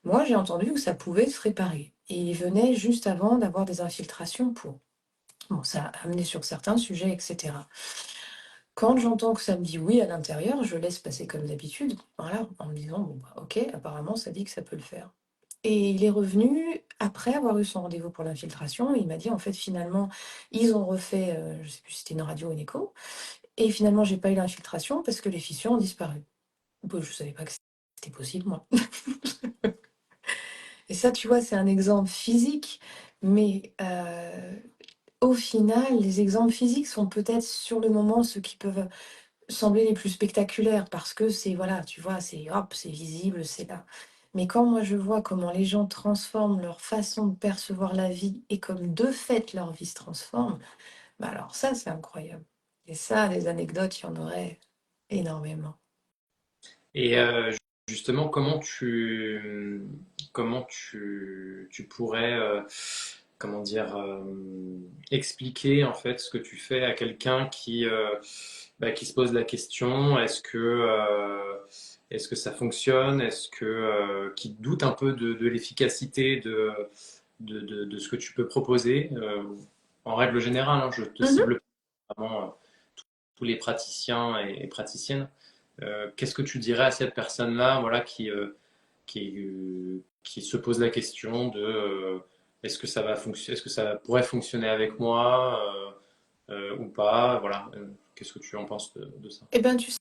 Moi, j'ai entendu que ça pouvait se réparer. Et il venait juste avant d'avoir des infiltrations pour. Bon, ça a amené sur certains sujets, et cetera. Quand j'entends que ça me dit oui à l'intérieur, je laisse passer comme d'habitude, voilà, en me disant: «Bon, bah, OK, apparemment ça dit que ça peut le faire». Et il est revenu après avoir eu son rendez-vous pour l'infiltration, il m'a dit: «En fait, finalement, ils ont refait, je sais plus si c'était une radio ou une écho et finalement j'ai pas eu l'infiltration parce que les fissures ont disparu». Bah, je savais pas que c'était possible moi. Et ça, tu vois, c'est un exemple physique, mais au final, les exemples physiques sont peut-être sur le moment ceux qui peuvent sembler les plus spectaculaires parce que c'est voilà, tu vois, c'est hop, c'est visible, c'est là. Mais quand moi je vois comment les gens transforment leur façon de percevoir la vie et comme de fait leur vie se transforme, bah alors ça c'est incroyable. Et ça, des anecdotes, il y en aurait énormément. Et justement, tu pourrais, comment dire, expliquer en fait ce que tu fais à quelqu'un qui se pose la question, est-ce que ça fonctionne, qui doute un peu de l'efficacité de ce que tu peux proposer, en règle générale, hein, je te Mhm. cible vraiment tous les praticiens et praticiennes. Qu'est-ce que tu dirais à cette personne-là, voilà, qui se pose la question de est-ce que ça va fonctionner, est-ce que ça pourrait fonctionner avec moi ou pas, voilà. Qu'est-ce que tu en penses de ça? Eh ben tu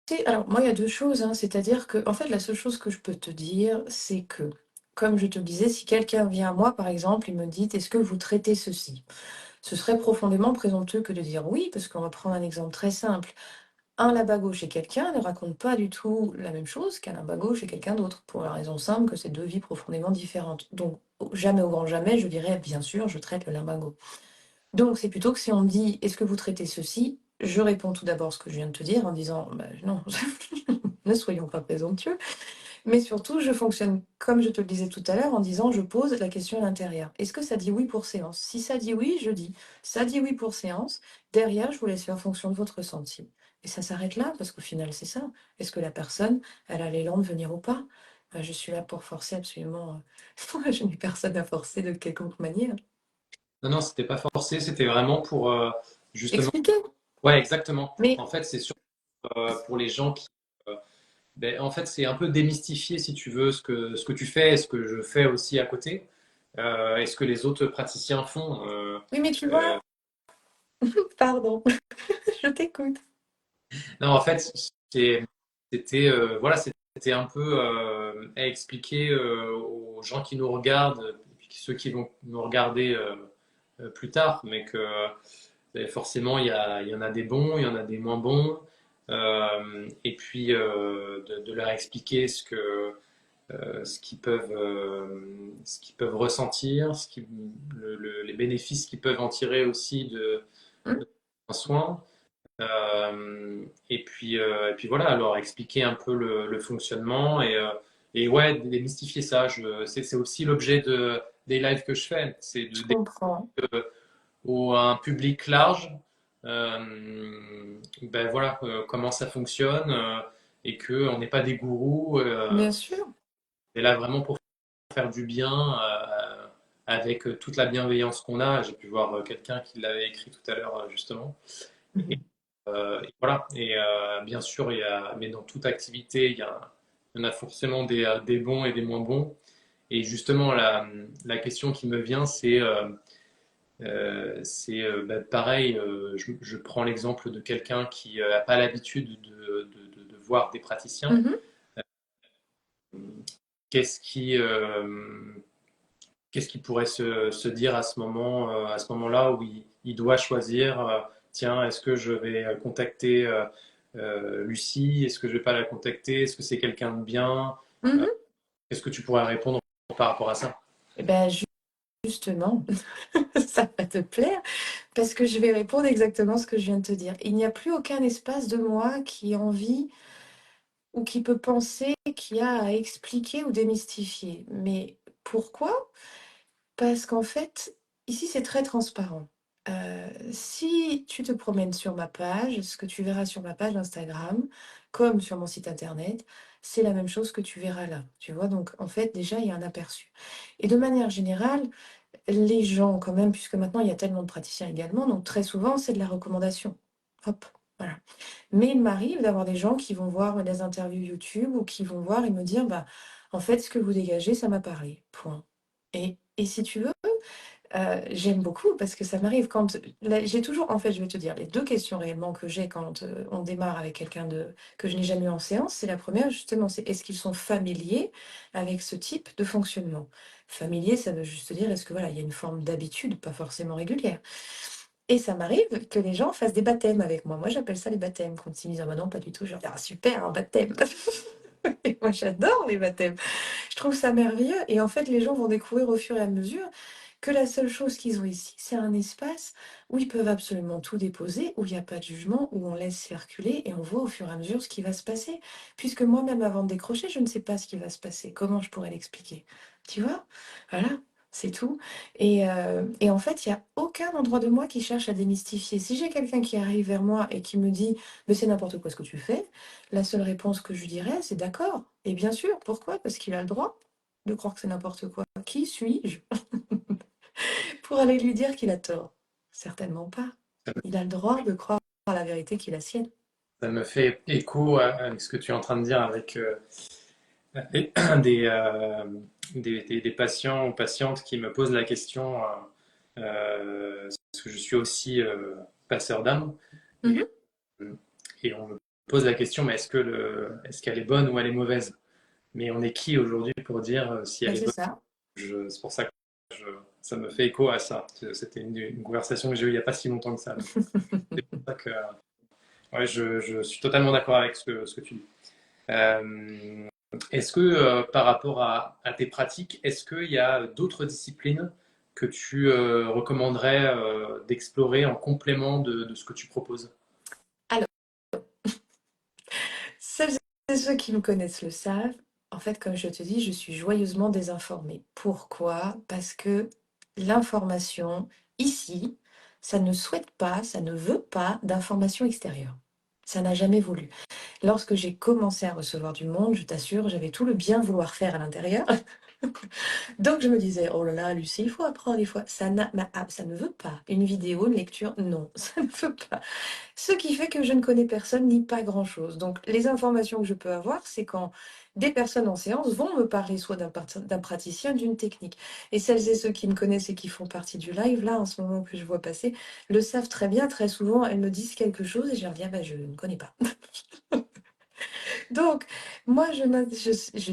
sais, alors moi il y a deux choses, hein, c'est-à-dire que en fait la seule chose que je peux te dire, c'est que, comme je te le disais, si quelqu'un vient à moi par exemple, il me dit: «Est-ce que vous traitez ceci?» Ce serait profondément présomptueux que de dire oui, parce qu'on va prendre un exemple très simple. Un limbago chez quelqu'un ne raconte pas du tout la même chose qu'un limbago chez quelqu'un d'autre, pour la raison simple que c'est deux vies profondément différentes. Donc, jamais au grand jamais, je dirais, bien sûr, je traite le limbago. Donc, c'est plutôt que si on me dit, est-ce que vous traitez ceci? Je réponds tout d'abord ce que je viens de te dire en disant, bah, non, ne soyons pas présomptueux. Mais surtout, je fonctionne comme je te le disais tout à l'heure en disant, je pose la question à l'intérieur. Est-ce que ça dit oui pour séance? Si ça dit oui, je dis. Ça dit oui pour séance. Derrière, je vous laisse faire en fonction de votre ressenti. Et ça s'arrête là, parce qu'au final, c'est ça. Est-ce que la personne, elle a l'élan de venir ou pas? Je suis là pour forcer absolument. Moi, je n'ai personne à forcer de quelconque manière. Non, non, c'était pas forcé, c'était vraiment pour justement. Expliquez. Ouais, exactement. Mais En fait, c'est surtout pour les gens qui. En fait, c'est un peu démystifier, si tu veux, ce que tu fais et ce que je fais aussi à côté, et ce que les autres praticiens font. oui, mais tu Euh, vois, pardon, je t'écoute. non, en fait, c'était voilà, c'était un peu à expliquer aux gens qui nous regardent, et puis ceux qui vont nous regarder plus tard, mais que forcément, il y en a des bons, il y en a des moins bons. Et puis de leur expliquer ce qu'ils peuvent ressentir, les bénéfices qu'ils peuvent en tirer aussi Hmm. de un soin. Et puis voilà, alors expliquer un peu le fonctionnement et ouais, démystifier ça. C'est aussi l'objet des lives que je fais, c'est Je de comprends. au un public large, ben voilà, comment ça fonctionne et que on n'est pas des gourous. Bien sûr. Et là vraiment pour faire du bien avec toute la bienveillance qu'on a. J'ai pu voir quelqu'un qui l'avait écrit tout à l'heure justement. Et, Mhm. et voilà. Et bien sûr, mais dans toute activité, il y en a forcément des bons et des moins bons. Et justement, la question qui me vient, bah, pareil, je prends l'exemple de quelqu'un qui n'a pas l'habitude de voir des praticiens. Mhm. Qu'est-ce qui, euh, qu'est-ce qui pourrait se dire à ce moment-là où il doit choisir, tiens, est-ce que je vais contacter Lucie? Est-ce que je vais pas la contacter? Est-ce que c'est quelqu'un de bien? Euh, Mhm. Qu'est-ce que tu pourrais répondre par rapport à ça? Eh ben, justement, ça va te plaire, parce que je vais répondre exactement ce que je viens de te dire. Il n'y a plus aucun espace de moi qui a envie ou qui peut penser qu'il y a à expliquer ou démystifier. Mais pourquoi? Parce qu'en fait, ici, c'est très transparent. Si tu te promènes sur ma page, ce que tu verras sur ma page Instagram, comme sur mon site internet, c'est la même chose que tu verras là. Tu vois? Donc en fait, déjà, il y a un aperçu. Et de manière générale, les gens quand même, puisque maintenant il y a tellement de praticiens également, donc très souvent c'est de la recommandation. Hop, voilà. Mais il m'arrive d'avoir des gens qui vont voir des interviews YouTube ou qui vont voir et me dire: «Bah, en fait, ce que vous dégagez, ça m'a parlé, point». Et si tu veux, j'aime beaucoup parce que ça m'arrive quand là, j'ai toujours en fait, je vais te dire, les 2 questions réellement que j'ai quand, on démarre avec quelqu'un de que je n'ai jamais eu en séance, c'est la première justement, c'est est-ce qu'ils sont familiers avec ce type de fonctionnement? Familier, ça veut juste dire, est-ce que voilà, il y a une forme d'habitude, pas forcément régulière? Et ça m'arrive que les gens fassent des baptêmes avec moi. Moi, j'appelle ça les baptêmes. Quand ils me disent: «Ah bah non, pas du tout», je leur dis: «Ah super, un baptême!» Et moi, j'adore les baptêmes. Je trouve ça merveilleux et en fait, les gens vont découvrir au fur et à mesure que la seule chose qu'ils ont ici, c'est un espace où ils peuvent absolument tout déposer, où il y a pas de jugement, où on laisse circuler et on voit au fur et à mesure ce qui va se passer. Puisque moi-même, avant de décrocher, je ne sais pas ce qui va se passer. Comment je pourrais l'expliquer? Tu vois? Voilà, c'est tout et en fait, il y a aucun endroit de moi qui cherche à démystifier. Si j'ai quelqu'un qui arrive vers moi et qui me dit: «Mais c'est n'importe quoi ce que tu fais», la seule réponse que je lui dirais, c'est: «D'accord et bien sûr, pourquoi? Parce qu'il a le droit de croire que c'est n'importe quoi. Qui suis-je pour aller lui dire qu'il a tort? Certainement pas. Il a le droit de croire à la vérité qui est la sienne». Ça me fait écho avec ce que tu es en train de dire avec des, des, euh, des patients ou patientes qui me posent la question, parce que je suis aussi passeur d'âme, et, Mmh. et on me pose la question, mais est-ce qu'elle est bonne ou elle est mauvaise? Mais on est qui aujourd'hui pour dire si Bah, elle est c'est bonne? ça. C'est pour ça que ça me fait écho à ça. C'était une conversation que j'ai eue il n'y a pas si longtemps que ça. Donc, c'est pour ça que ouais, je suis totalement d'accord avec ce que tu dis. Euh, Est-ce que par rapport à tes pratiques, est-ce qu'il y a d'autres disciplines que tu recommanderais d'explorer en complément de ce que tu proposes? Alors, celles et ceux qui me connaissent le savent, en fait, comme je te dis, je suis joyeusement désinformée. Pourquoi? Parce que l'information, ici, ça ne souhaite pas, ça ne veut pas d'information extérieure. Ça n'a jamais voulu. Lorsque j'ai commencé à recevoir du monde, je t'assure, j'avais tout le bien vouloir faire à l'intérieur. Donc je me disais: «Oh là là, Lucie, il faut apprendre, il faut» ça ne veut pas. Une vidéo, une lecture, non, ça ne veut pas. Ce qui fait que je ne connais personne ni pas grand-chose. Donc les informations que je peux avoir, c'est quand des personnes en séance vont me parler soit d'un praticien, d'une technique. Et celles et ceux qui me connaissent et qui font partie du live, là, en ce moment que je vois passer, le savent très bien. Très souvent, elles me disent quelque chose et je leur dis: «Ah bah, je ne connais pas». Donc, moi, je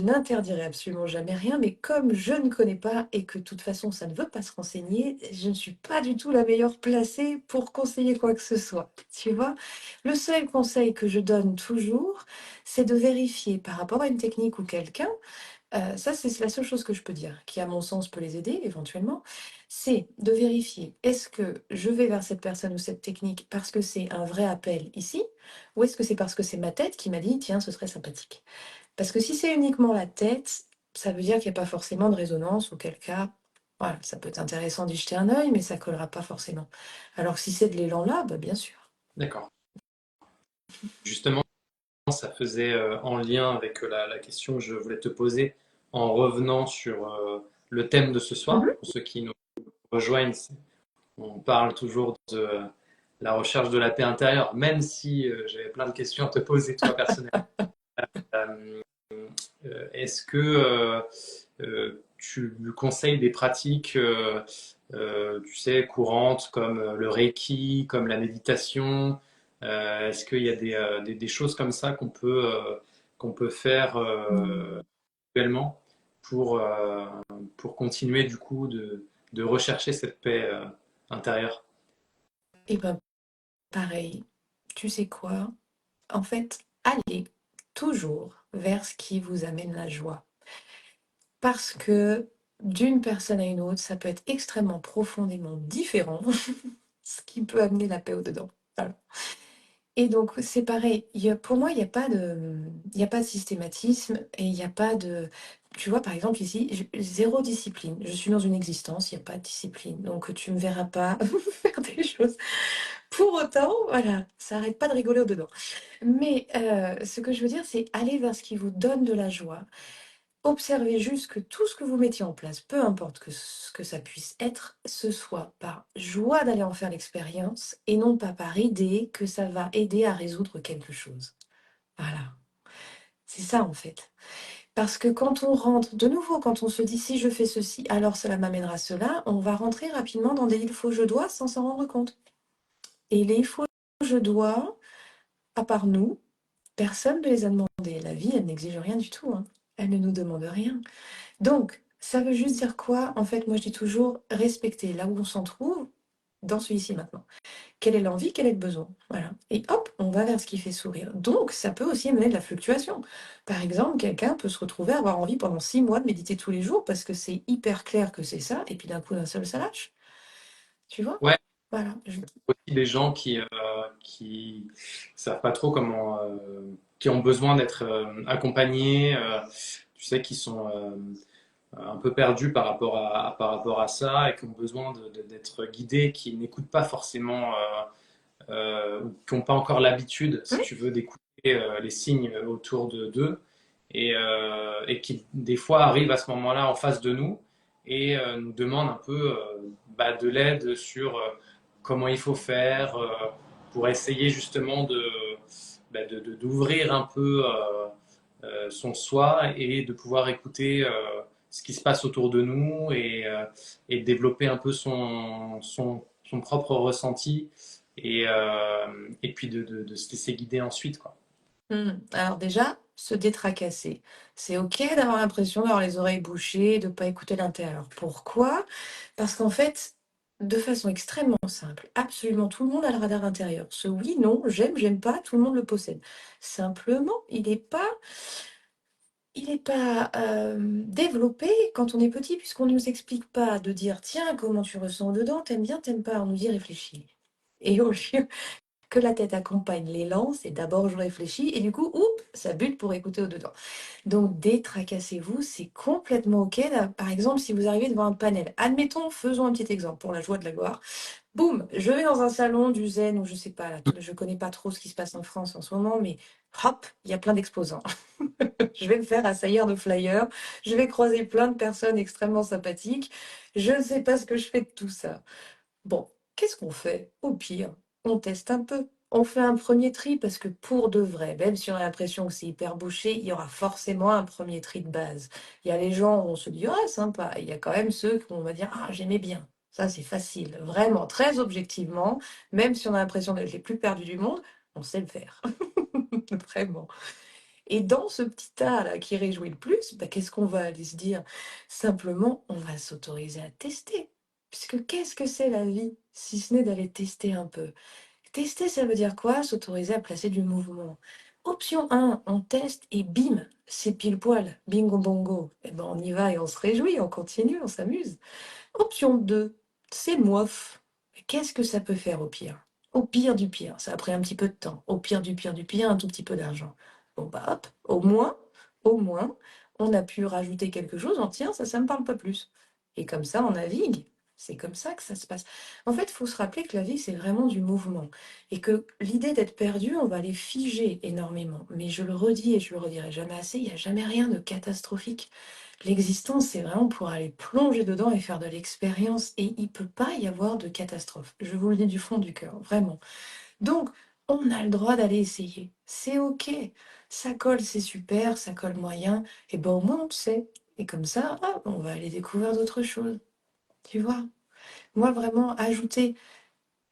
n'interdirai absolument jamais rien, mais comme je ne connais pas et que de toute façon, ça ne veut pas se renseigner, je ne suis pas du tout la meilleure placée pour conseiller quoi que ce soit. Tu vois? Le seul conseil que je donne toujours, c'est de vérifier par rapport à une technique ou quelqu'un, ça, c'est la seule chose que je peux dire, qui à mon sens peut les aider éventuellement, c'est de vérifier, est-ce que je vais vers cette personne ou cette technique parce que c'est un vrai appel ici? Ou est-ce que c'est parce que c'est ma tête qui m'a dit: «Tiens, ce serait sympathique»? Parce que si c'est uniquement la tête, ça veut dire qu'il n'y a pas forcément de résonance, auquel cas, voilà, ça peut être intéressant d'y jeter un œil, mais ça collera pas forcément. Alors que si c'est de l'élan là, bah, bien sûr. D'accord. Justement, ça faisait en lien avec la question que je voulais te poser en revenant sur le thème de ce soir. Mmh. Pour ceux qui nous rejoignent, on parle toujours de la recherche de la paix intérieure, même si j'avais plein de questions à te poser, toi, personnellement. Euh, Est-ce que tu conseilles des pratiques, tu sais, courantes comme le Reiki, comme la méditation? Est-ce qu'il y a des choses comme ça qu'on peut faire Mmh. actuellement pour, euh, pour continuer du coup de rechercher cette paix intérieure? Et ben, pareil, tu sais quoi? En fait, allez toujours vers ce qui vous amène la joie. Parce que d'une personne à une autre, ça peut être extrêmement profondément différent, ce qui peut amener la paix au-dedans. Voilà. Et donc c'est pareil, pour moi, il y a pas de systématisme et il y a pas de tu vois, par exemple, ici, 0 discipline. Je suis dans une existence, il y a pas de discipline, donc tu me verras pas faire des choses. Pour autant, voilà, ça arrête pas de rigoler au-dedans. Mais ce que je veux dire, c'est aller vers ce qui vous donne de la joie. observez juste que tout ce que vous mettiez en place, peu importe ce que ça puisse être, ce soit par joie d'aller en faire l'expérience et non pas par idée que ça va aider à résoudre quelque chose. Voilà, c'est ça en fait. Parce que quand on rentre, de nouveau, quand on se dit si je fais ceci, alors cela m'amènera cela, on va rentrer rapidement dans des il faut, je dois sans s'en rendre compte. Et les il faut, je dois, à part nous, personne ne les a demandés. La vie, elle n'exige rien du tout, hein. Elle ne nous demande rien. Donc, ça veut juste dire quoi? En fait, moi je dis toujours respecter là où on s'en trouve dans celui-ci maintenant. Quelle est l'envie, quel est le besoin? Voilà. Et hop, on va vers ce qui fait sourire. Donc, ça peut aussi amener de la fluctuation. Par exemple, quelqu'un peut se retrouver à avoir envie pendant 6 mois de méditer tous les jours parce que c'est hyper clair que c'est ça, et puis d'un coup d'un seul, ça lâche. Tu vois? Ouais, Voilà. aussi des gens qui savent pas trop comment, qui ont besoin d'être accompagnés, tu sais, qui sont un peu perdus par rapport à ça et qui ont besoin d'être guidés, qui n'écoutent pas forcément, ou qui n'ont pas encore l'habitude, si Oui, tu veux, d'écouter les signes autour d'eux et qui, des fois, arrivent à ce moment-là en face de nous et nous demandent un peu bah, de l'aide sur comment il faut faire pour essayer justement bah, d'ouvrir un peu son soi et de pouvoir écouter ce qui se passe autour de nous et développer un peu son propre ressenti et puis de se laisser guider ensuite, quoi. Alors déjà, se détracasser. C'est OK d'avoir l'impression d'avoir les oreilles bouchées, de ne pas écouter l'intérieur. Pourquoi? Parce qu'en fait, de façon extrêmement simple, absolument tout le monde a le radar intérieur. Ce oui, non, j'aime, j'aime pas, tout le monde le possède. Simplement, il est pas développé quand on est petit, puisqu'on ne nous explique pas de dire: «Tiens, comment tu ressens dedans? T'aimes bien, t'aimes pas?» On nous dit: «Réfléchis» et au lieu que la tête accompagne l'élan, c'est d'abord je réfléchis et du coup, oups, ça bute pour écouter au-dedans. Donc détracassez-vous, c'est complètement OK. Par exemple, si vous arrivez devant un panel, admettons, faisons un petit exemple pour la joie de la gloire. Boum, je vais dans un salon du zen ou je sais pas, là, je connais pas trop ce qui se passe en France en ce moment, mais hop, il y a plein d'exposants. Je vais me faire assaillir de flyers, je vais croiser plein de personnes extrêmement sympathiques. Je ne sais pas ce que je fais de tout ça. Bon, qu'est-ce qu'on fait? Au pire, on teste un peu. On fait un premier tri parce que pour de vrai, même si on a l'impression que c'est hyper bouché, il y aura forcément un premier tri de base. Il y a les gens où on se dit, ah, sympa. Et il y a quand même ceux qu'on va dire, ah, j'aimais bien. Ça, c'est facile. Vraiment, très objectivement, même si on a l'impression d'être les plus perdus du monde, on sait le faire. Vraiment. Et dans ce petit tas-là qui réjouit le plus, bah, qu'est-ce qu'on va aller se dire? Simplement, on va s'autoriser à tester. Puisque qu'est-ce que c'est la vie, si ce n'est d'aller tester un peu? Tester, ça veut dire quoi? S'autoriser à placer du mouvement. Option 1, on teste et bim, c'est pile poil, bingo bongo. Eh ben, on y va et on se réjouit, on continue, on s'amuse. Option 2, c'est moif. Mais qu'est-ce que ça peut faire au pire? Au pire du pire, ça a pris un petit peu de temps. Au pire du pire, un tout petit peu d'argent. Bon bah hop, au moins, on a pu rajouter quelque chose en tiens, ça me parle pas plus. Et comme ça, on navigue. C'est comme ça que ça se passe. En fait, il faut se rappeler que la vie, c'est vraiment du mouvement. Et que l'idée d'être perdu, on va les figer énormément. Mais je le redis et je le redirai jamais assez, il n'y a jamais rien de catastrophique. L'existence, c'est vraiment pour aller plonger dedans et faire de l'expérience. Et il peut pas y avoir de catastrophe. Je vous le dis du fond du cœur, vraiment. Donc, on a le droit d'aller essayer. C'est OK. Ça colle, c'est super. Ça colle moyen. Et ben au moins, on le sait. Et comme ça, hop, on va aller découvrir d'autres choses. Tu vois? Moi, vraiment, ajouter.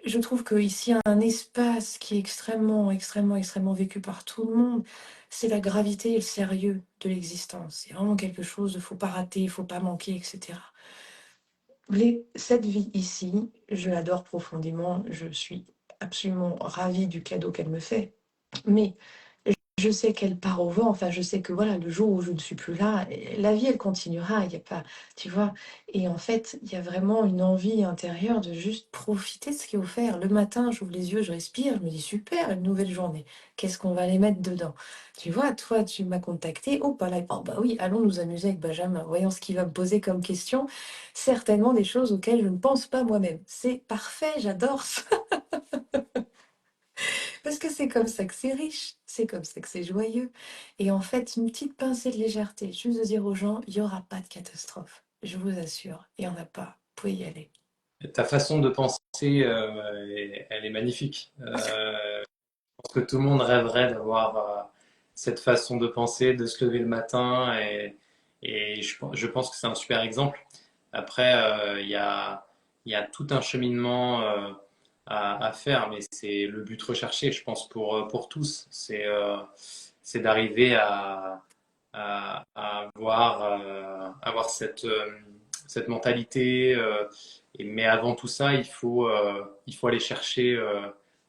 Je trouve qu'ici, il y a un espace qui est extrêmement, extrêmement, extrêmement vécu par tout le monde. C'est la gravité et le sérieux de l'existence. C'est vraiment quelque chose, il ne faut pas rater, il ne faut pas manquer, etc. Cette vie ici, je l'adore profondément. Je suis absolument ravie du cadeau qu'elle me fait. Mais je sais qu'elle part au vent, enfin, je sais que voilà, le jour où je ne suis plus là, la vie, elle continuera, il y a pas, tu vois. Et en fait, il y a vraiment une envie intérieure de juste profiter de ce qui est offert. Le matin, j'ouvre les yeux, je respire, je me dis super, une nouvelle journée. Qu'est-ce qu'on va aller mettre dedans? Tu vois, toi, tu m'as contacté, oh, pas là, oh, bah oui, allons nous amuser avec Benjamin. Voyons ce qu'il va me poser comme question. Certainement des choses auxquelles je ne pense pas moi-même. C'est parfait, j'adore ça. Parce que c'est comme ça que c'est riche, c'est comme ça que c'est joyeux. Et en fait, une petite pincée de légèreté, juste de dire aux gens, il n'y aura pas de catastrophe. Je vous assure, il n'y en a pas. Vous pouvez y aller. Ta façon de penser, elle est magnifique. Je pense que tout le monde rêverait d'avoir cette façon de penser, de se lever le matin, et je pense que c'est un super exemple. Après, il y a tout un cheminement à faire, mais c'est le but recherché, je pense, pour tous. C'est d'arriver à avoir cette mentalité. Mais avant tout ça, il faut aller chercher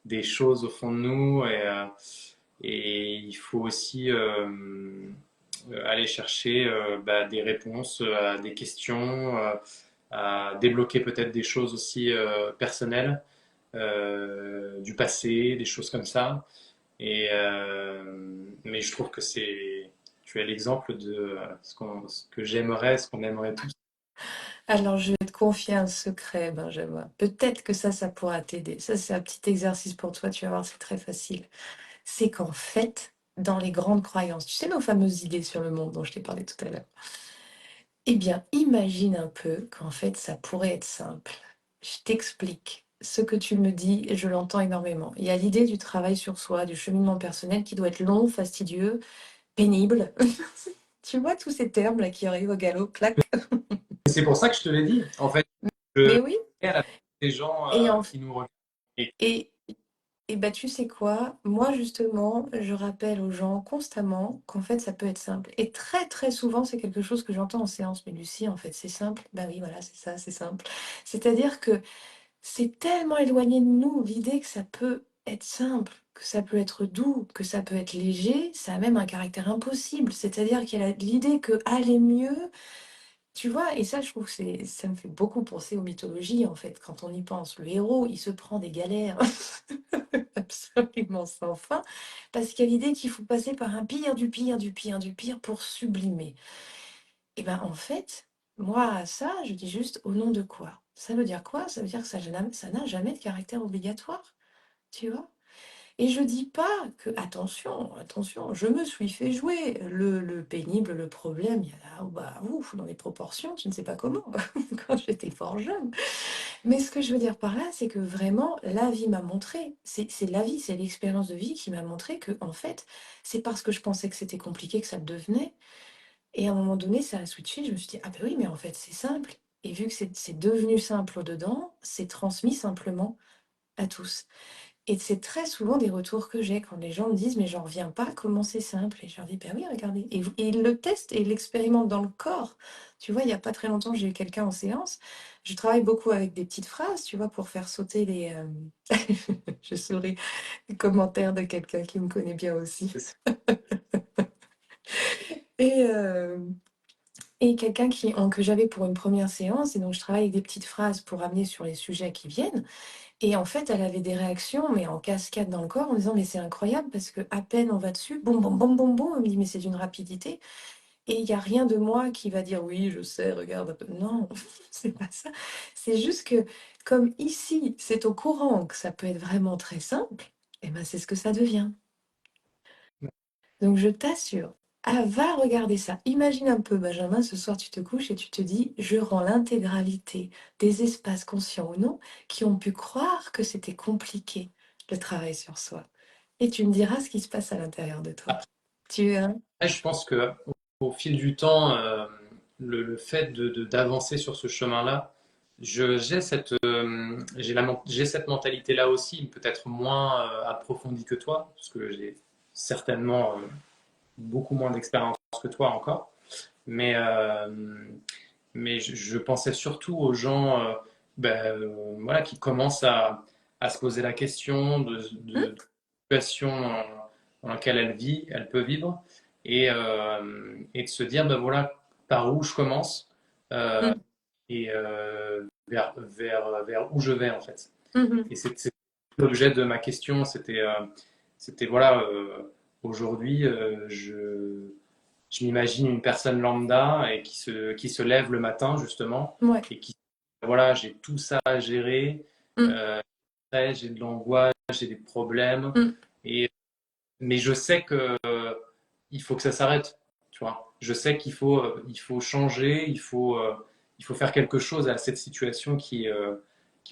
des choses au fond de nous, et il faut aussi aller chercher bah, des réponses à des questions, à débloquer peut-être des choses aussi personnelles, du passé, des choses comme ça. Mais je trouve que tu es l'exemple de ce que j'aimerais, ce qu'on aimerait tous. Alors, je vais te confier un secret, Benjamin. Peut-être que ça pourra t'aider. Ça, c'est un petit exercice pour toi, tu vas voir, c'est très facile. C'est qu'en fait, dans les grandes croyances, tu sais, nos fameuses idées sur le monde dont je t'ai parlé tout à l'heure, eh bien, imagine un peu qu'en fait, ça pourrait être simple. Je t'explique. Ce que tu me dis, je l'entends énormément. Il y a l'idée du travail sur soi, du cheminement personnel qui doit être long, fastidieux, pénible. Tu vois tous ces termes là qui arrivent au galop, clac. C'est pour ça que je te l'ai dit. En fait, je Mais oui, des gens et en qui nous regardent. Et et et bah, tu sais quoi? Moi, justement, je rappelle aux gens constamment qu'en fait, ça peut être simple. Et très, très souvent, c'est quelque chose que j'entends en séance. Mais Lucie, en fait, c'est simple. Bah oui, voilà, c'est ça, c'est simple. C'est-à-dire que c'est tellement éloigné de nous, l'idée que ça peut être simple, que ça peut être doux, que ça peut être léger, ça a même un caractère impossible. C'est-à-dire qu'il y a l'idée que aller mieux, tu vois, et ça, je trouve que ça me fait beaucoup penser aux mythologies, en fait, quand on y pense. Le héros, il se prend des galères absolument sans fin, parce qu'il y a l'idée qu'il faut passer par un pire du pire, du pire, du pire pour sublimer. Et ben en fait, moi, à ça, je dis juste au nom de quoi? Ça veut dire quoi? Ça veut dire que ça n'a jamais de caractère obligatoire, tu vois? Et je dis pas que, attention, attention, je me suis fait jouer. Le pénible, le problème, il y a là, bah, ouf, dans les proportions, tu ne sais pas comment, quand j'étais fort jeune. Mais ce que je veux dire par là, c'est que vraiment, la vie m'a montré, c'est la vie, c'est l'expérience de vie qui m'a montré que, en fait, c'est parce que je pensais que c'était compliqué que ça le devenait. Et à un moment donné, ça a switché, je me suis dit, ah ben oui, mais en fait, c'est simple. Et vu que c'est devenu simple au-dedans, c'est transmis simplement à tous. Et c'est très souvent des retours que j'ai quand les gens me disent: «Mais j'en reviens pas, comment c'est simple?» et je leur dis: «Ben oui, regardez» et ils le testent et ils l'expérimentent dans le corps. Tu vois, il y a pas très longtemps, j'ai eu quelqu'un en séance. Je travaille beaucoup avec des petites phrases, tu vois, pour faire sauter je souris, les commentaires de quelqu'un qui me connaît bien aussi et hem et quelqu'un que j'avais pour une première séance et donc je travaille avec des petites phrases pour amener sur les sujets qui viennent. Et en fait, elle avait des réactions, mais en cascade dans le corps, en disant: «Mais c'est incroyable parce que à peine on va dessus, boum, boum, boum, boum, boum». Elle me dit: «Mais c'est d'une rapidité» et il y a rien de moi qui va dire: «Oui, je sais, regarde un peu». Non, c'est pas ça. C'est juste que comme ici, c'est au courant que ça peut être vraiment très simple, et ben, c'est ce que ça devient. Donc je t'assure, ah, va regarder ça. Imagine un peu, Benjamin, ce soir tu te couches et tu te dis, je rends l'intégralité des espaces conscients ou non qui ont pu croire que c'était compliqué le travail sur soi. Et tu me diras ce qui se passe à l'intérieur de toi. Tu verras. je pense que au fil du temps, le fait d'avancer sur ce chemin-là, j'ai cette mentalité-là aussi, peut-être moins approfondie que toi, parce que j'ai certainement beaucoup moins d'expérience que toi encore. Mais, euh, mais je pensais surtout aux gens voilà, qui commencent à se poser la question de la situation dans laquelle elle peut vivre, et de se dire, ben voilà, par où je commence, Mhm. et vers où je vais en fait. Mhm. Et c'est l'objet de ma question, c'était voilà, aujourd'hui, je m'imagine une personne lambda et qui se lève le matin justement Ouais. et qui, voilà, j'ai tout ça à gérer, Mhm. euh, j'ai de l'angoisse, j'ai des problèmes, Mhm. Et, mais je sais que il faut que ça s'arrête, tu vois. Je sais il faut changer, il faut faire quelque chose à cette situation qui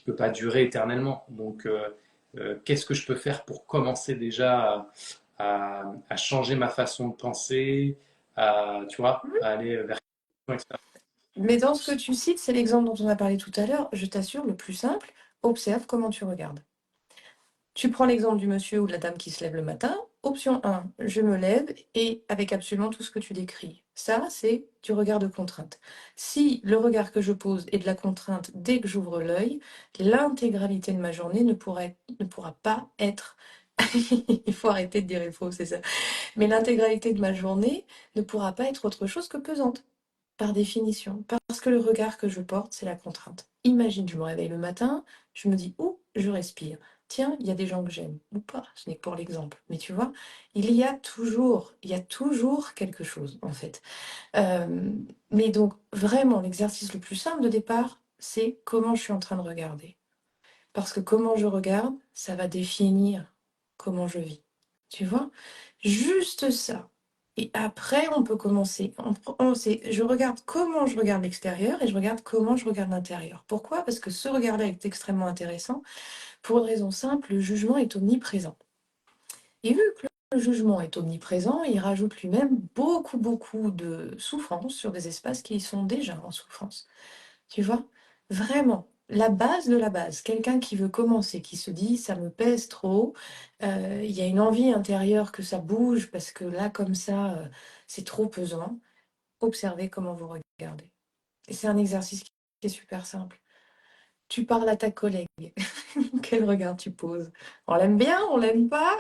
peut pas durer éternellement. Donc, qu'est-ce que je peux faire pour commencer déjà à changer ma façon de penser, tu vois, à aller vers etc. Mais dans ce que tu cites, c'est l'exemple dont on a parlé tout à l'heure. Je t'assure, le plus simple, observe comment tu regardes. Tu prends l'exemple du monsieur ou de la dame qui se lève le matin. Option 1, je me lève et avec absolument tout ce que tu décris. Ça, c'est du regard de contrainte. Si le regard que je pose est de la contrainte dès que j'ouvre l'œil, l'intégralité de ma journée ne pourra pas être... Il faut arrêter de dire il faut, c'est ça. Mais l'intégralité de ma journée ne pourra pas être autre chose que pesante, par définition. Parce que le regard que je porte, c'est la contrainte. Imagine, je me réveille le matin, je me dis, oh, je respire. Tiens, il y a des gens que j'aime, ou pas, ce n'est que pour l'exemple. Mais tu vois, il y a toujours quelque chose, en fait. Euh, mais donc, vraiment, l'exercice le plus simple de départ, c'est comment je suis en train de regarder. Parce que comment je regarde, ça va définir comment je vis. Tu vois? Juste ça. Et après, on peut commencer. Je regarde comment je regarde l'extérieur et je regarde comment je regarde l'intérieur. Pourquoi? Parce que ce regard-là est extrêmement intéressant. Pour une raison simple, le jugement est omniprésent. Et vu que le jugement est omniprésent, il rajoute lui-même beaucoup, beaucoup de souffrance sur des espaces qui sont déjà en souffrance. Tu vois? Vraiment, la base de la base. Quelqu'un qui veut commencer, qui se dit ça me pèse trop, il y a une envie intérieure que ça bouge parce que là, comme ça, c'est trop pesant. Observez comment vous regardez. Et c'est un exercice qui est super simple. Tu parles à ta collègue. Quel regard tu poses? On l'aime bien, on l'aime pas?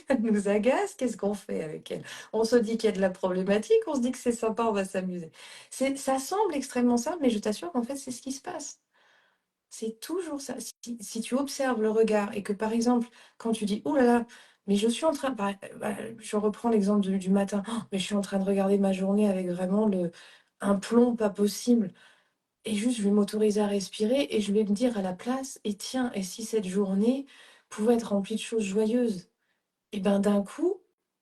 Elle nous agace, qu'est-ce qu'on fait avec elle? On se dit qu'il y a de la problématique, on se dit que c'est sympa, on va s'amuser. Ça semble extrêmement simple, mais je t'assure qu'en fait, c'est ce qui se passe. C'est toujours ça. Si tu observes le regard et que, par exemple, quand tu dis, oh là là, mais je suis en train, je reprends l'exemple du matin, oh, mais je suis en train de regarder ma journée avec vraiment un plomb pas possible. Et juste, je vais m'autoriser à respirer et je vais me dire à la place, et tiens, et si cette journée pouvait être remplie de choses joyeuses? Et ben d'un coup,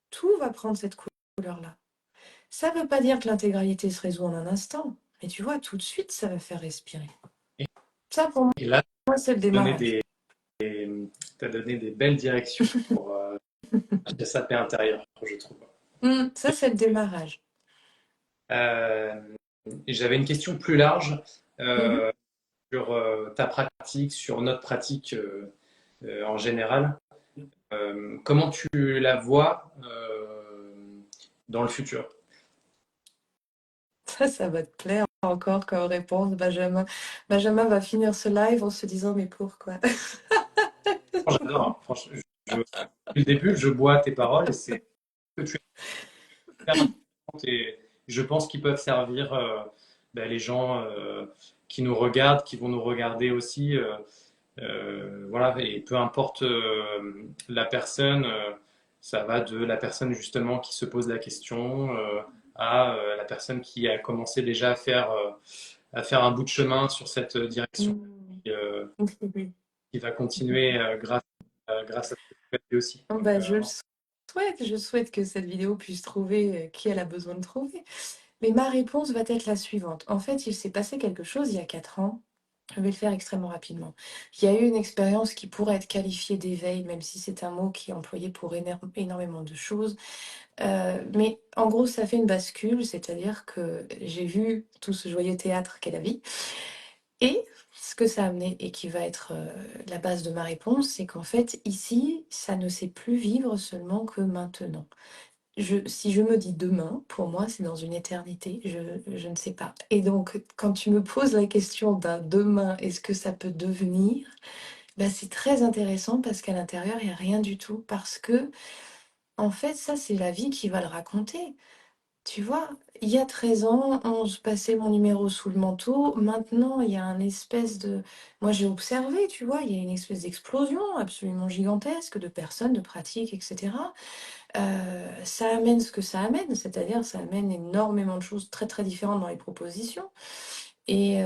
tout va prendre cette couleur-là. Ça ne veut pas dire que l'intégralité se résout en un instant, mais tu vois, tout de suite, ça va faire respirer. Ça, pour Et là, moi, c'est le donner démarrage. t'as donné des belles directions pour sa paix intérieure, je trouve. Ça, c'est le démarrage. Euh, J'avais une question plus large Mhm. euh, sur ta pratique, sur notre pratique en général. Comment tu la vois dans le futur? Ça va te plaire encore comme réponse, Benjamin. Benjamin va finir ce live en se disant, mais pourquoi? J'adore, hein. Franchement, depuis le début, je bois tes paroles et c'est que tu es super intéressante et je pense qu'ils peuvent servir les gens qui nous regardent, qui vont nous regarder aussi. Voilà, et peu importe la personne, ça va de la personne justement qui se pose la question à la personne qui a commencé déjà à faire un bout de chemin sur cette direction Mm. euh, qui va continuer grâce à cette vidéo aussi. Oh, Donc, bah, je souhaite que cette vidéo puisse trouver qui elle a besoin de trouver. Mais ma réponse va être la suivante. En fait, il s'est passé quelque chose il y a 4 ans. Je vais le faire extrêmement rapidement. Il y a eu une expérience qui pourrait être qualifiée d'éveil, même si c'est un mot qui est employé pour énormément de choses. Mais en gros, ça fait une bascule, c'est-à-dire que j'ai vu tout ce joyeux théâtre qu'est la vie. Et ce que ça a amené, et qui va être la base de ma réponse, c'est qu'en fait, ici, ça ne sait plus vivre seulement que maintenant. Si je me dis demain, pour moi, c'est dans une éternité, je ne sais pas. Et donc, quand tu me poses la question d'un demain, est-ce que ça peut devenir? Ben, c'est très intéressant parce qu'à l'intérieur, il n'y a rien du tout. Parce que, en fait, ça, c'est la vie qui va le raconter. Tu vois, il y a 13 ans, on se passait mon numéro sous le manteau. Maintenant, il y a un espèce de... Moi, j'ai observé, tu vois, il y a une espèce d'explosion absolument gigantesque de personnes, de pratiques, etc. Ça amène ce que ça amène, c'est-à-dire ça amène énormément de choses très très différentes dans les propositions. Et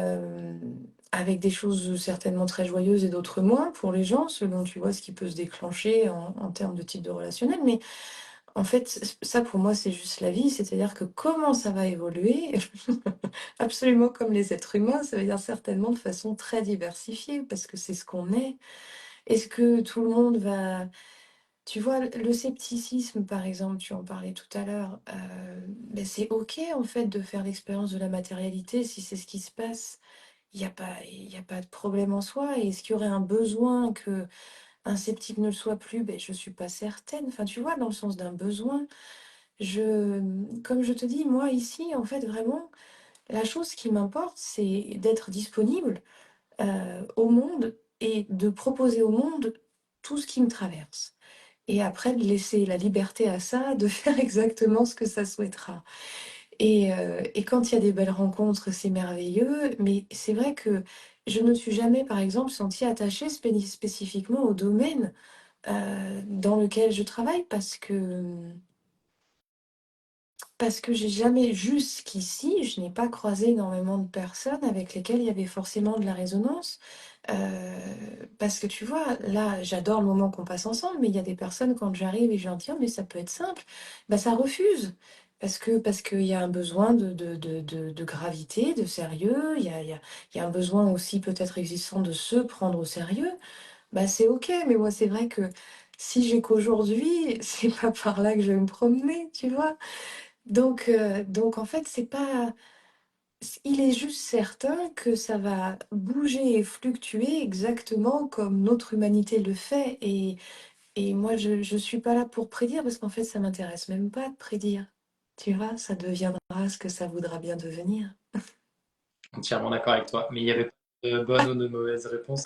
avec des choses certainement très joyeuses et d'autres moins pour les gens, selon, tu vois, ce qui peut se déclencher en termes de type de relationnel. Mais en fait, ça pour moi, c'est juste la vie. C'est-à-dire que comment ça va évoluer, absolument comme les êtres humains, ça veut dire certainement de façon très diversifiée, parce que c'est ce qu'on est. Est-ce que tout le monde va... Tu vois, le scepticisme, par exemple, tu en parlais tout à l'heure, ben c'est OK, en fait, de faire l'expérience de la matérialité si c'est ce qui se passe. Il y a pas de problème en soi. Et est-ce qu'il y aurait un besoin que un sceptique ne le soit plus? Ben, je suis pas certaine. Enfin, tu vois, dans le sens d'un besoin. Comme je te dis, moi, ici, en fait, vraiment, la chose qui m'importe, c'est d'être disponible au monde et de proposer au monde tout ce qui me traverse. Et après, de laisser la liberté à ça, de faire exactement ce que ça souhaitera. Et quand il y a des belles rencontres, c'est merveilleux, mais c'est vrai que je ne me suis jamais, par exemple, sentie attachée spécifiquement au domaine dans lequel je travaille parce que j'ai jamais, jusqu'ici, je n'ai pas croisé énormément de personnes avec lesquelles il y avait forcément de la résonance. Parce que tu vois, là, j'adore le moment qu'on passe ensemble, mais il y a des personnes, quand j'arrive et je leur dis: «Oh, mais ça peut être simple», bah, ça refuse. Parce qu'il y a un besoin de gravité, de sérieux, il y a un besoin aussi peut-être existant de se prendre au sérieux. Bah, c'est OK, mais moi, c'est vrai que si j'ai qu'aujourd'hui, c'est pas par là que je vais me promener, tu vois? Donc en fait, c'est pas il est juste certain que ça va bouger et fluctuer exactement comme notre humanité le fait. Et moi, je suis pas là pour prédire parce qu'en fait, ça m'intéresse même pas de prédire. Tu vois, ça deviendra ce que ça voudra bien devenir. Entièrement d'accord avec toi. Mais il n'y avait pas de bonne ou de mauvaise réponse.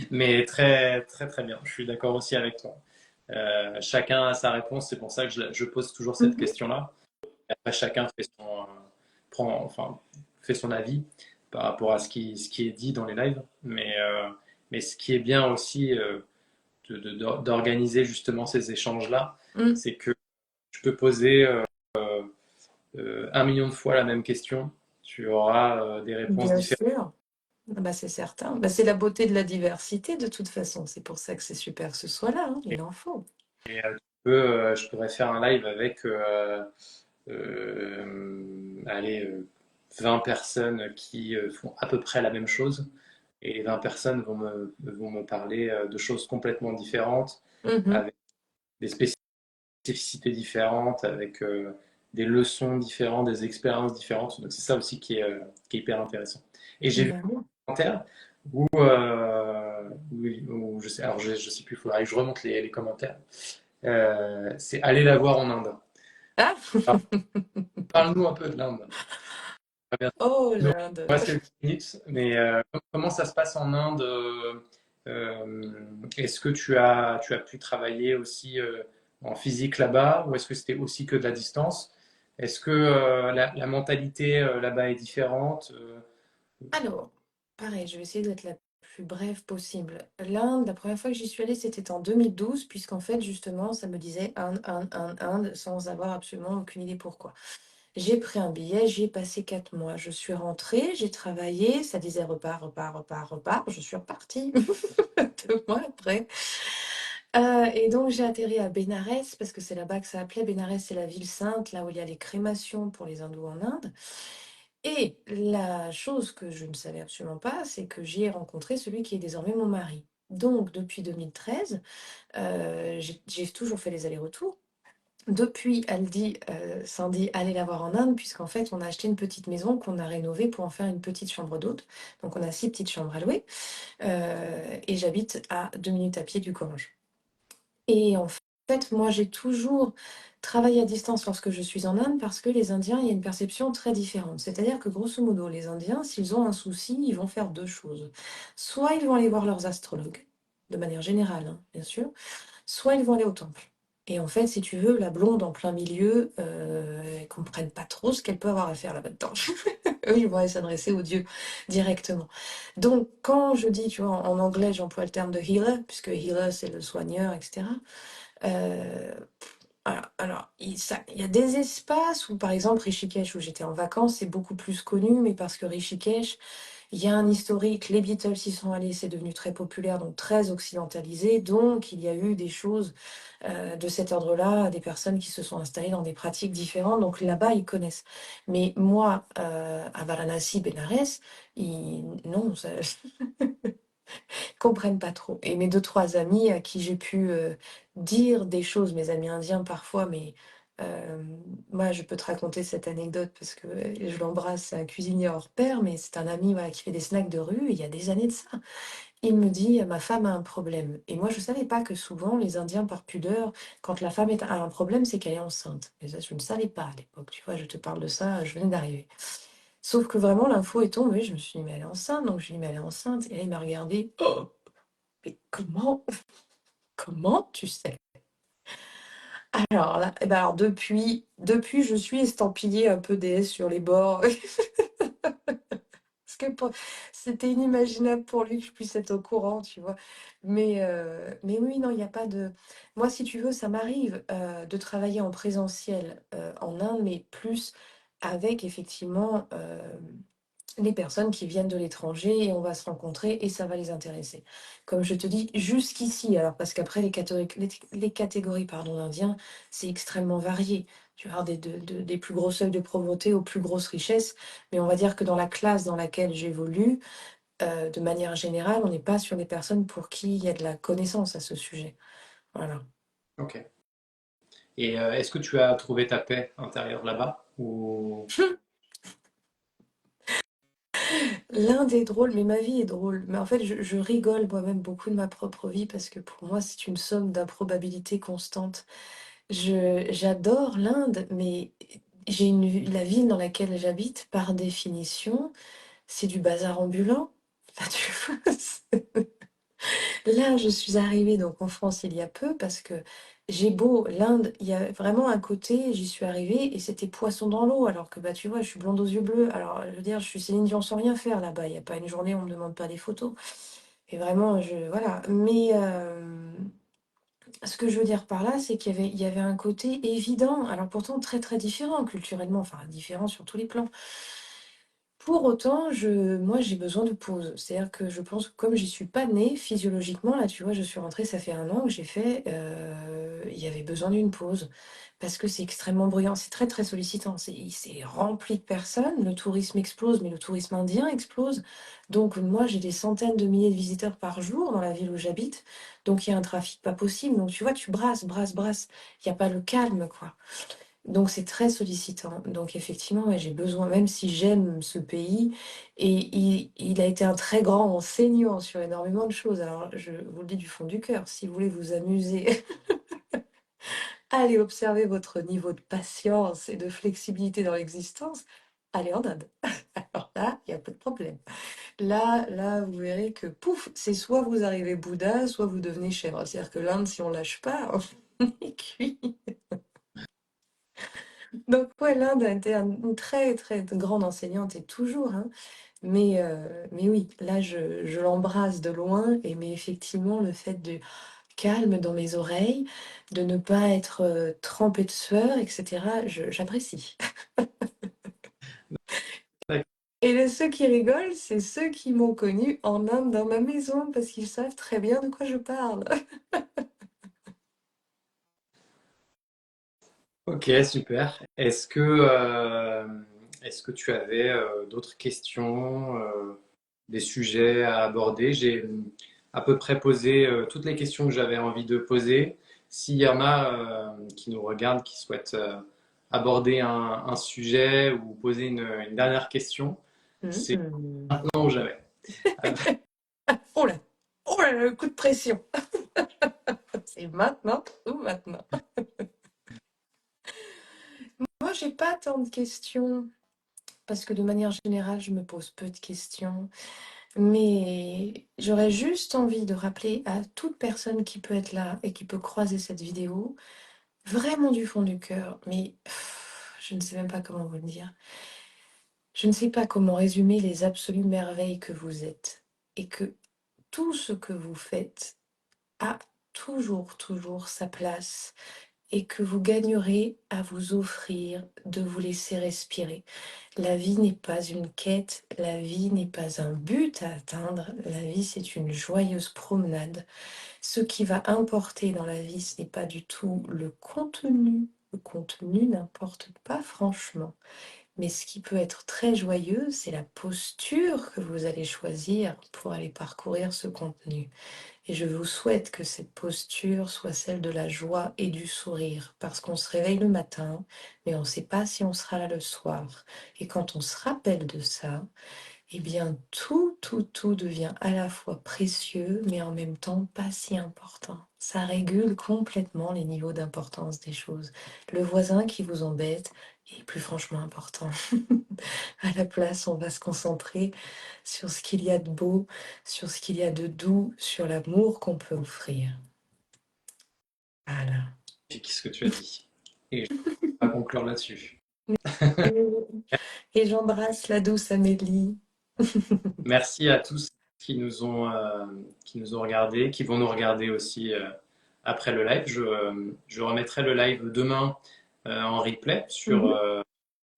Mais très, très, très bien. Je suis d'accord aussi avec toi. Chacun a sa réponse. C'est pour ça que je pose toujours cette Mhm. question-là. Après, chacun enfin, fait son avis par rapport à ce qui est dit dans les lives. Mais ce qui est bien aussi d'organiser justement ces échanges-là, Mm. c'est que tu peux poser 1 million de fois la même question. Tu auras des réponses Bien différentes. sûr. Ah bah, c'est certain. Bah, c'est la beauté de la diversité de toute façon. C'est pour ça que c'est super que ce soit là, hein. Il en faut. Je pourrais faire un live avec allez, 20 personnes qui font à peu près la même chose. Et les 20 personnes vont me parler de choses complètement différentes, Mhm. avec des spécificités différentes, avec des leçons différentes, des expériences différentes. Donc c'est ça aussi qui est hyper intéressant. Et j'ai vu Bah oui. un commentaire où je sais, alors je sais plus, il faudrait que je remonte les commentaires. C'est aller la voir en Inde. Ah! Alors, parle-nous un peu de l'Inde. Très bien. Oh, Il nous l'Inde. reste quelques minutes, mais comment ça se passe en Inde? Est-ce que tu as pu travailler aussi en physique là-bas, ou est-ce que c'était aussi que de la distance? Est-ce que la mentalité là-bas est différente? Alors, pareil, je vais essayer d'être la plus brève possible. L'Inde, la première fois que j'y suis allée, c'était en 2012, puisqu'en fait, justement, ça me disait Inde, Inde, Inde, Inde, sans avoir absolument aucune idée pourquoi. J'ai pris un billet, j'y ai passé 4 mois. Je suis rentrée, j'ai travaillé, ça disait repart, repart, repart, repart. Je suis repartie 2 mois après. Et donc, j'ai atterri à Bénarès, parce que c'est là-bas que ça appelait. Bénarès, c'est la ville sainte, là où il y a les crémations pour les hindous en Inde. Et la chose que je ne savais absolument pas, c'est que j'y ai rencontré celui qui est désormais mon mari. Donc, depuis 2013, j'ai toujours fait les allers-retours. Depuis, elle dit, Sandy, allez la voir en Inde, puisqu'en fait, on a acheté une petite maison qu'on a rénovée pour en faire une petite chambre d'hôte. Donc, on a 6 petites chambres à louer. Et j'habite à 2 minutes à pied du Gange. Et en fait, moi, j'ai toujours travaillé à distance lorsque je suis en Inde parce que les Indiens, il y a une perception très différente. C'est-à-dire que grosso modo, les Indiens, s'ils ont un souci, ils vont faire deux choses. Soit ils vont aller voir leurs astrologues, de manière générale, hein, bien sûr, soit ils vont aller au temple. Et en fait, si tu veux, la blonde en plein milieu, elles comprennent pas trop ce qu'elle peut avoir à faire là-dedans. Eux, ils vont aller s'adresser au Dieu directement. Donc, quand je dis, tu vois, en anglais, j'emploie le terme de healer, puisque healer, c'est le soigneur, etc. Euh, Alors, il y a des espaces où, par exemple, Rishikesh, où j'étais en vacances, c'est beaucoup plus connu, mais parce que Rishikesh, il y a un historique, les Beatles y sont allés, c'est devenu très populaire, donc très occidentalisé, donc il y a eu des choses de cet ordre-là, des personnes qui se sont installées dans des pratiques différentes, donc là-bas, ils connaissent. Mais moi, à Varanasi, Benares, non, ça, comprennent pas trop. Et mes deux, trois amis à qui j'ai pu dire des choses, mes amis indiens parfois, mais euh, moi je peux te raconter cette anecdote parce que je l'embrasse, c'est un cuisinier hors pair, mais c'est un ami voilà, qui fait des snacks de rue, il y a des années de ça. Il me dit, ma femme a un problème. Et moi je savais pas que souvent les Indiens, par pudeur, quand la femme a un problème, c'est qu'elle est enceinte. Mais ça, je ne savais pas à l'époque, tu vois, je te parle de ça, je venais d'arriver. Sauf que vraiment l'info est tombée, je me suis dit, mais elle est enceinte, donc je lui ai dit, mais elle est enceinte. Et là, il m'a regardé. Mais comment tu sais? Alors là, eh ben alors depuis, je suis estampillée un peu déesse sur les bords. Parce que c'était inimaginable pour lui que je puisse être au courant, tu vois. Mais oui, non, il n'y a pas de. Moi, si tu veux, ça m'arrive de travailler en présentiel en Inde, mais plus avec effectivement les personnes qui viennent de l'étranger et on va se rencontrer et ça va les intéresser. Comme je te dis, jusqu'ici, alors parce qu'après les catégories pardon, d'Indiens, c'est extrêmement varié. Tu vas avoir des plus gros seuils de pauvreté aux plus grosses richesses, mais on va dire que dans la classe dans laquelle j'évolue, de manière générale, on n'est pas sur des personnes pour qui il y a de la connaissance à ce sujet. Voilà. Ok. Et est-ce que tu as trouvé ta paix intérieure là-bas ou... L'Inde est drôle, mais ma vie est drôle. Mais en fait, je rigole moi-même beaucoup de ma propre vie parce que pour moi, c'est une somme d'improbabilité constante. J'adore l'Inde, mais la ville dans laquelle j'habite, par définition, c'est du bazar ambulant. Enfin, tu vois, là, je suis arrivée donc en France il y a peu parce que j'ai beau, l'Inde, il y a vraiment un côté, j'y suis arrivée et c'était poisson dans l'eau, alors que bah tu vois, je suis blonde aux yeux bleus. Alors, je veux dire, je suis Céline Dion sans rien faire là-bas. Il n'y a pas une journée où on me demande pas des photos. Et vraiment, voilà. Mais ce que je veux dire par là, c'est il y avait un côté évident, alors pourtant très très différent culturellement, enfin différent sur tous les plans. Pour autant, moi j'ai besoin de pause. C'est-à-dire que je pense que comme j'y suis pas née physiologiquement, là tu vois, je suis rentrée, ça fait un an que j'ai fait, il y avait besoin d'une pause. Parce que c'est extrêmement bruyant, c'est très très sollicitant, c'est rempli de personnes, le tourisme explose, mais le tourisme indien explose. Donc moi j'ai des centaines de milliers de visiteurs par jour dans la ville où j'habite, donc il y a un trafic pas possible. Donc tu vois, tu brasses, brasses, brasses, il n'y a pas le calme, quoi. Donc c'est très sollicitant. Donc effectivement, ouais, j'ai besoin, même si j'aime ce pays, et il a été un très grand enseignant sur énormément de choses. Alors je vous le dis du fond du cœur, si vous voulez vous amuser, allez observer votre niveau de patience et de flexibilité dans l'existence, allez en Inde. Alors là, il y a pas de problème. Là, vous verrez que pouf, c'est soit vous arrivez Bouddha, soit vous devenez chèvre. C'est-à-dire que l'Inde, si on lâche pas, on est cuit. Donc ouais, l'Inde a été une très très grande enseignante et toujours, hein. Mais oui, là je l'embrasse de loin et mais effectivement le fait de calme dans mes oreilles, de ne pas être trempée de sueur, etc. J'apprécie. Et ceux qui rigolent, c'est ceux qui m'ont connue en Inde dans ma maison parce qu'ils savent très bien de quoi je parle. Ok, super. Est-ce que tu avais d'autres questions, des sujets à aborder? J'ai à peu près posé toutes les questions que j'avais envie de poser. S'il y en a qui nous regardent, qui souhaitent aborder un sujet ou poser une dernière question, c'est Mhm. maintenant ou jamais. Oh là, oh là, le coup de pression. C'est maintenant ou maintenant. Moi, j'ai pas tant de questions parce que de manière générale, je me pose peu de questions. Mais j'aurais juste envie de rappeler à toute personne qui peut être là et qui peut croiser cette vidéo, vraiment du fond du cœur, mais je ne sais même pas comment vous le dire. Je ne sais pas comment résumer les absolues merveilles que vous êtes et que tout ce que vous faites a toujours, toujours sa place et que vous gagnerez à vous offrir de vous laisser respirer. La vie n'est pas une quête, la vie n'est pas un but à atteindre, la vie c'est une joyeuse promenade. Ce qui va importer dans la vie, ce n'est pas du tout le contenu. Le contenu n'importe pas franchement. Mais ce qui peut être très joyeux, c'est la posture que vous allez choisir pour aller parcourir ce contenu. Et je vous souhaite que cette posture soit celle de la joie et du sourire, parce qu'on se réveille le matin, mais on ne sait pas si on sera là le soir. Et quand on se rappelle de ça, eh bien tout devient à la fois précieux, mais en même temps pas si important. Ça régule complètement les niveaux d'importance des choses. Le voisin qui vous embête est plus franchement important. À la place, on va se concentrer sur ce qu'il y a de beau, sur ce qu'il y a de doux, sur l'amour qu'on peut offrir. Voilà. Ce que tu as dit. Et je vais conclure là-dessus. Et j'embrasse la douce Amélie. Merci à tous qui nous ont regardés, qui vont nous regarder aussi après le live. Je remettrai le live demain en replay sur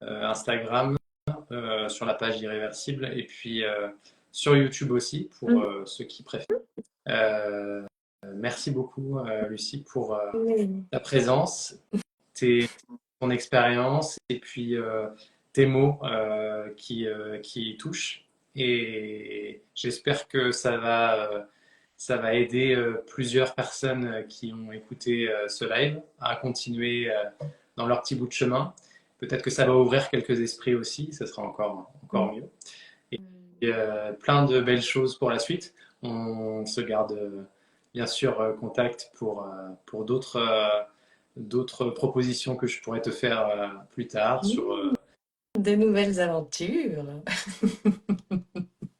Mhm. Instagram, sur la page Irréversible et puis sur YouTube aussi pour Mhm. ceux qui préfèrent. Euh, Merci beaucoup, Lucie, pour Oui. ta présence, ton expérience et puis tes mots qui touchent. Et j'espère que ça va aider plusieurs personnes qui ont écouté ce live à continuer dans leur petit bout de chemin. Peut-être que ça va ouvrir quelques esprits aussi, ça sera encore mieux. Et plein de belles choses pour la suite. On se garde bien sûr contact pour d'autres propositions que je pourrais te faire plus tard sur De nouvelles aventures.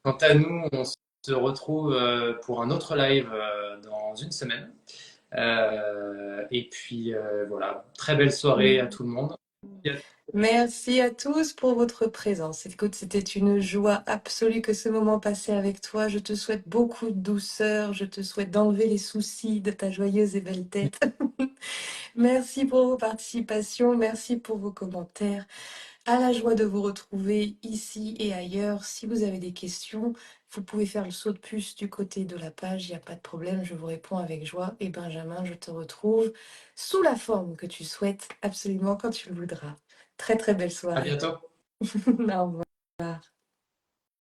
quant à nous, on se retrouve pour un autre live dans une semaine. Et puis voilà, très belle soirée à tout le monde. Merci à tous pour votre présence. Écoute, c'était une joie absolue que ce moment passé avec toi. Je te souhaite beaucoup de douceur. Je te souhaite d'enlever les soucis de ta joyeuse et belle tête. Merci pour vos participations. Merci pour vos commentaires. À la joie de vous retrouver ici et ailleurs. Si vous avez des questions, vous pouvez faire le saut de puce du côté de la page, il n'y a pas de problème, je vous réponds avec joie. Et Benjamin, je te retrouve sous la forme que tu souhaites, absolument quand tu le voudras. Très très belle À soirée. bientôt. Au revoir.